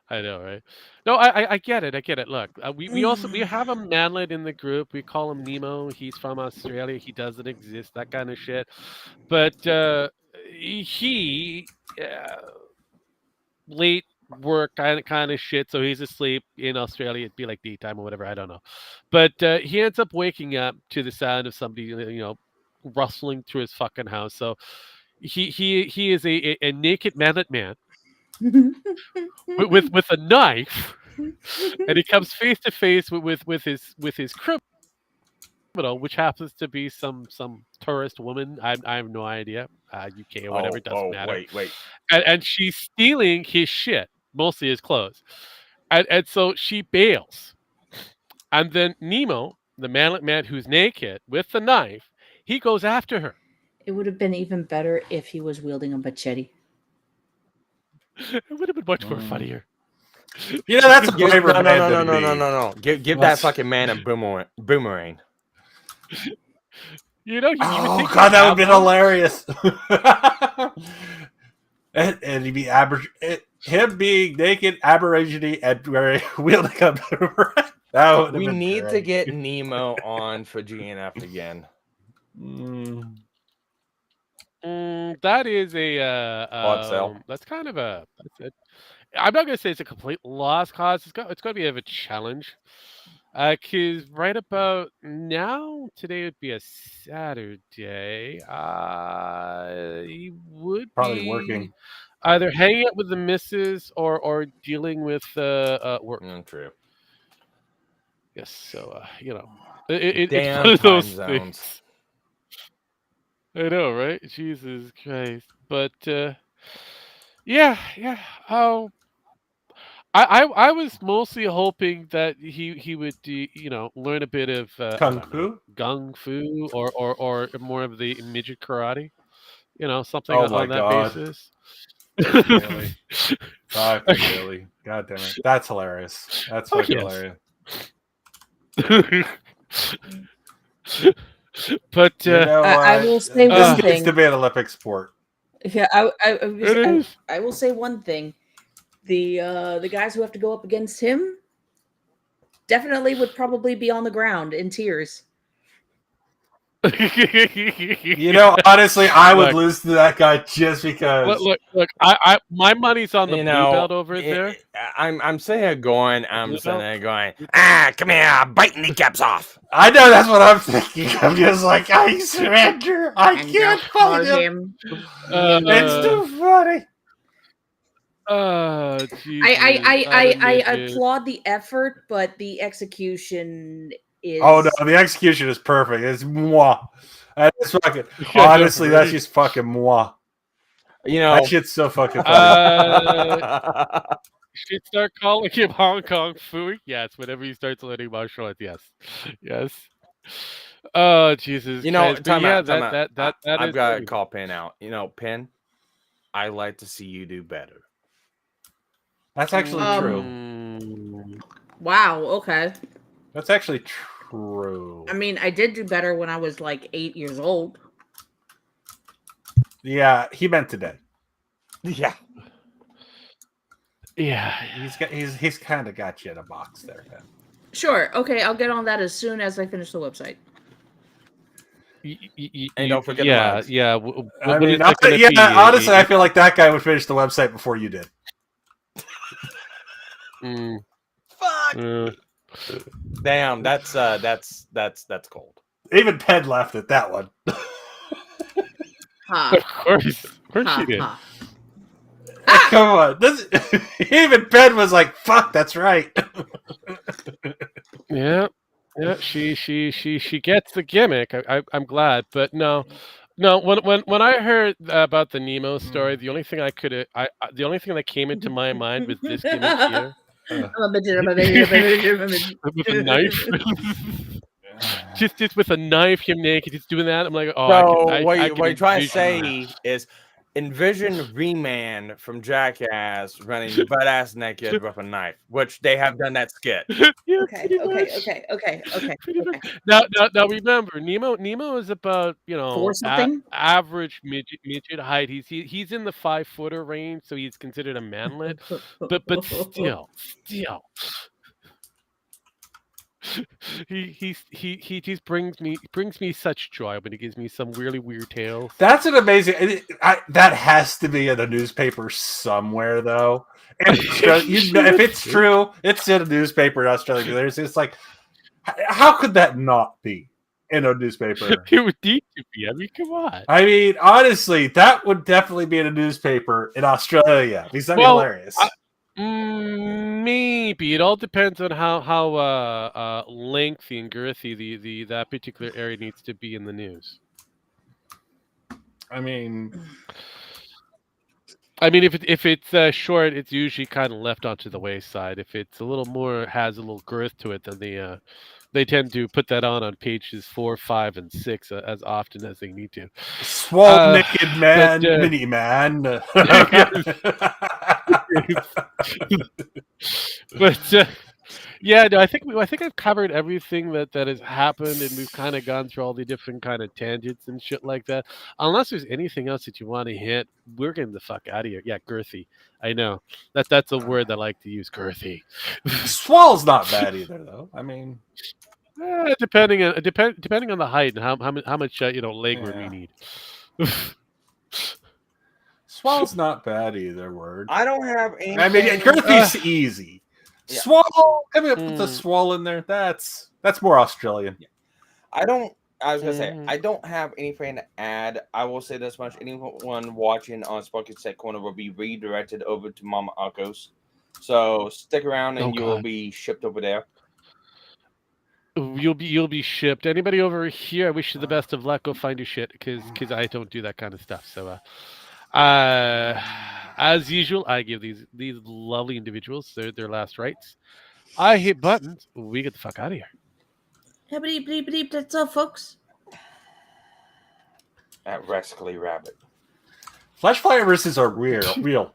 Speaker 3: I know, right? No, I get it. Look, we have a manlet in the group. We call him Nemo. He's from Australia. He doesn't exist. That kind of shit. But he late work kind of shit. So he's asleep in Australia. It'd be like daytime or whatever. I don't know. But he ends up waking up to the sound of somebody rustling through his fucking house. So he is a naked manlet man. with a knife, and he comes face to face with his criminal, which happens to be some tourist woman. I have no idea, UK or whatever. It doesn't matter.
Speaker 4: Wait.
Speaker 3: And she's stealing his shit, mostly his clothes, and so she bails, and then Nemo, the manlet man who's naked with the knife, he goes after her.
Speaker 5: It would have been even better if he was wielding a machete.
Speaker 3: It would have been much more funnier.
Speaker 7: You know, that's a braver man than me.
Speaker 4: No. Give that fucking man a boomerang.
Speaker 3: You would think
Speaker 7: God, that would have been hilarious. and he'd be him being naked, Aborigine, and wielding a boomerang.
Speaker 4: We need to get Nemo on for GNF again.
Speaker 3: That is that's kind of I'm not gonna say it's a complete lost cause. It's going to be a challenge. Because right about now, today would be a Saturday. He would
Speaker 7: probably
Speaker 3: be
Speaker 7: working,
Speaker 3: either hanging out with the missus or dealing with work.
Speaker 4: True.
Speaker 3: Yes, so it's
Speaker 4: Damn
Speaker 3: one of those
Speaker 4: time
Speaker 3: things.
Speaker 4: zones.
Speaker 3: I know, right? Jesus Christ! But yeah. Oh, I was mostly hoping that he would learn a bit of gung fu or more of the midget karate, something on that basis.
Speaker 7: Really? Really? God damn it! That's hilarious. That's fucking hilarious.
Speaker 3: But
Speaker 5: I will say one
Speaker 7: this
Speaker 5: thing.
Speaker 7: needs to be an Olympic sport.
Speaker 5: Yeah, I will say one thing. The guys who have to go up against him definitely would probably be on the ground in tears.
Speaker 7: You know, honestly, I would
Speaker 3: Look.
Speaker 7: lose to that guy just because.
Speaker 3: Look. My money's on the
Speaker 4: You
Speaker 3: blue
Speaker 4: know,
Speaker 3: belt over there.
Speaker 4: I'm sitting here going, I'm
Speaker 3: Blue
Speaker 4: sitting
Speaker 3: belt?
Speaker 4: there going, come here, bite kneecaps off.
Speaker 7: I know that's what I'm thinking. I'm just like, I surrender. I
Speaker 5: And
Speaker 7: can't
Speaker 5: don't
Speaker 7: fight
Speaker 5: call
Speaker 7: him.
Speaker 5: him.
Speaker 7: It's too funny.
Speaker 3: Jesus,
Speaker 5: I
Speaker 3: midget.
Speaker 5: applaud the effort, but the execution is.
Speaker 7: Oh no, the execution is perfect. It's moi. That's fucking.
Speaker 3: Yeah, I know,
Speaker 7: Honestly, that's
Speaker 3: right?
Speaker 7: just fucking moi.
Speaker 4: You know,
Speaker 7: That shit's so fucking funny.
Speaker 3: Should start calling him Hong Kong Fooey? Yes, whenever he starts learning martial arts, yes. Oh Jesus
Speaker 4: you know,
Speaker 3: Christ! But yeah, that
Speaker 4: I've
Speaker 3: is
Speaker 4: got to
Speaker 3: funny.
Speaker 4: call Pin out. You know, Pin, I like to see you do better.
Speaker 7: That's actually true.
Speaker 3: Mm.
Speaker 5: Wow. Okay.
Speaker 7: That's actually true.
Speaker 5: I mean, I did do better when I was like 8 years old.
Speaker 7: Yeah, he meant today.
Speaker 4: Yeah.
Speaker 3: Yeah.
Speaker 7: He's kind of got you in a box there, man.
Speaker 5: Sure. Okay, I'll get on that as soon as I finish the website.
Speaker 4: And don't forget the
Speaker 3: yeah,
Speaker 4: mugs.
Speaker 3: yeah.
Speaker 7: I
Speaker 3: What
Speaker 7: mean,
Speaker 3: is that gonna be?
Speaker 7: honestly, I feel like that guy would finish the website before you did.
Speaker 3: Mm,
Speaker 4: Fuck. Damn, that's cold.
Speaker 7: Even Penn laughed at that one.
Speaker 5: Ha.
Speaker 3: of course
Speaker 5: Ha,
Speaker 3: she did.
Speaker 5: ha.
Speaker 7: Come on. Even Penn was like, fuck, that's right.
Speaker 3: Yeah, she gets the gimmick. I'm glad, but no. When I heard about the Nemo story, the only thing the only thing that came into my mind was this gimmick here
Speaker 5: I'm a midget, I'm a midget, I'm a midget, I'm a midget.
Speaker 3: with a knife. just with a knife, him naked, just doing that. I'm like, oh,
Speaker 4: So what
Speaker 3: I
Speaker 4: you
Speaker 3: can
Speaker 4: try to
Speaker 3: envision
Speaker 4: say is envision Reman from Jackass running butt ass naked with a knife, which they have done that skit.
Speaker 3: that. Yeah,
Speaker 5: Okay,
Speaker 3: pretty
Speaker 5: okay.
Speaker 3: much. Pretty much. Now remember, Nemo is about
Speaker 5: 4 something?
Speaker 3: average midget height. He's in the 5-footer range, so he's considered a manlet. But still, he just brings me such joy when he gives me some really weird tales.
Speaker 7: That's an amazing. That has to be in a newspaper somewhere, though. And if it's true, it's in a newspaper in Australia. There's just like, how could that not be in a newspaper?
Speaker 3: It would need to be. I mean, come on.
Speaker 7: I mean, honestly, that would definitely be in a newspaper in Australia. Because that'd be hilarious.
Speaker 3: Maybe it all depends on how lengthy and girthy that particular area needs to be in the news.
Speaker 7: I mean,
Speaker 3: if it's short, it's usually kind of left onto the wayside. If it's a little more has a little girth to it, then they tend to put that on pages 4, 5, and 6 as often as they need to.
Speaker 7: swole naked man,
Speaker 3: but,
Speaker 7: mini man.
Speaker 3: But yeah, no, I think I've covered everything that has happened, and we've kind of gone through all the different kind of tangents and shit like that. Unless there's anything else that you want to hit, we're getting the fuck out of here. Yeah, girthy. I know that's a word I like to use. Girthy.
Speaker 7: Swole's not bad either, though. I mean,
Speaker 3: depending on the height and how much leg room you need.
Speaker 7: swole's not bad either. Word.
Speaker 4: I don't have any.
Speaker 7: I mean, girthy's easy.
Speaker 4: Yeah.
Speaker 7: Swole. I mean, put the swole in there. That's more Australian.
Speaker 4: I was gonna say I don't have anything to add. I will say this much: anyone watching on Sparky's Set Corner will be redirected over to Mama Akos. So stick around, and you will be shipped over there.
Speaker 3: You'll be shipped. Anybody over here, I wish you the best of luck. Go find your shit, because I don't do that kind of stuff. So, as usual, I give these lovely individuals their last rites. I hit buttons. We get the fuck out of here.
Speaker 5: Bleep, bleep, bleep. That's all, folks.
Speaker 4: At Rascally Rabbit.
Speaker 7: Flash viruses are real.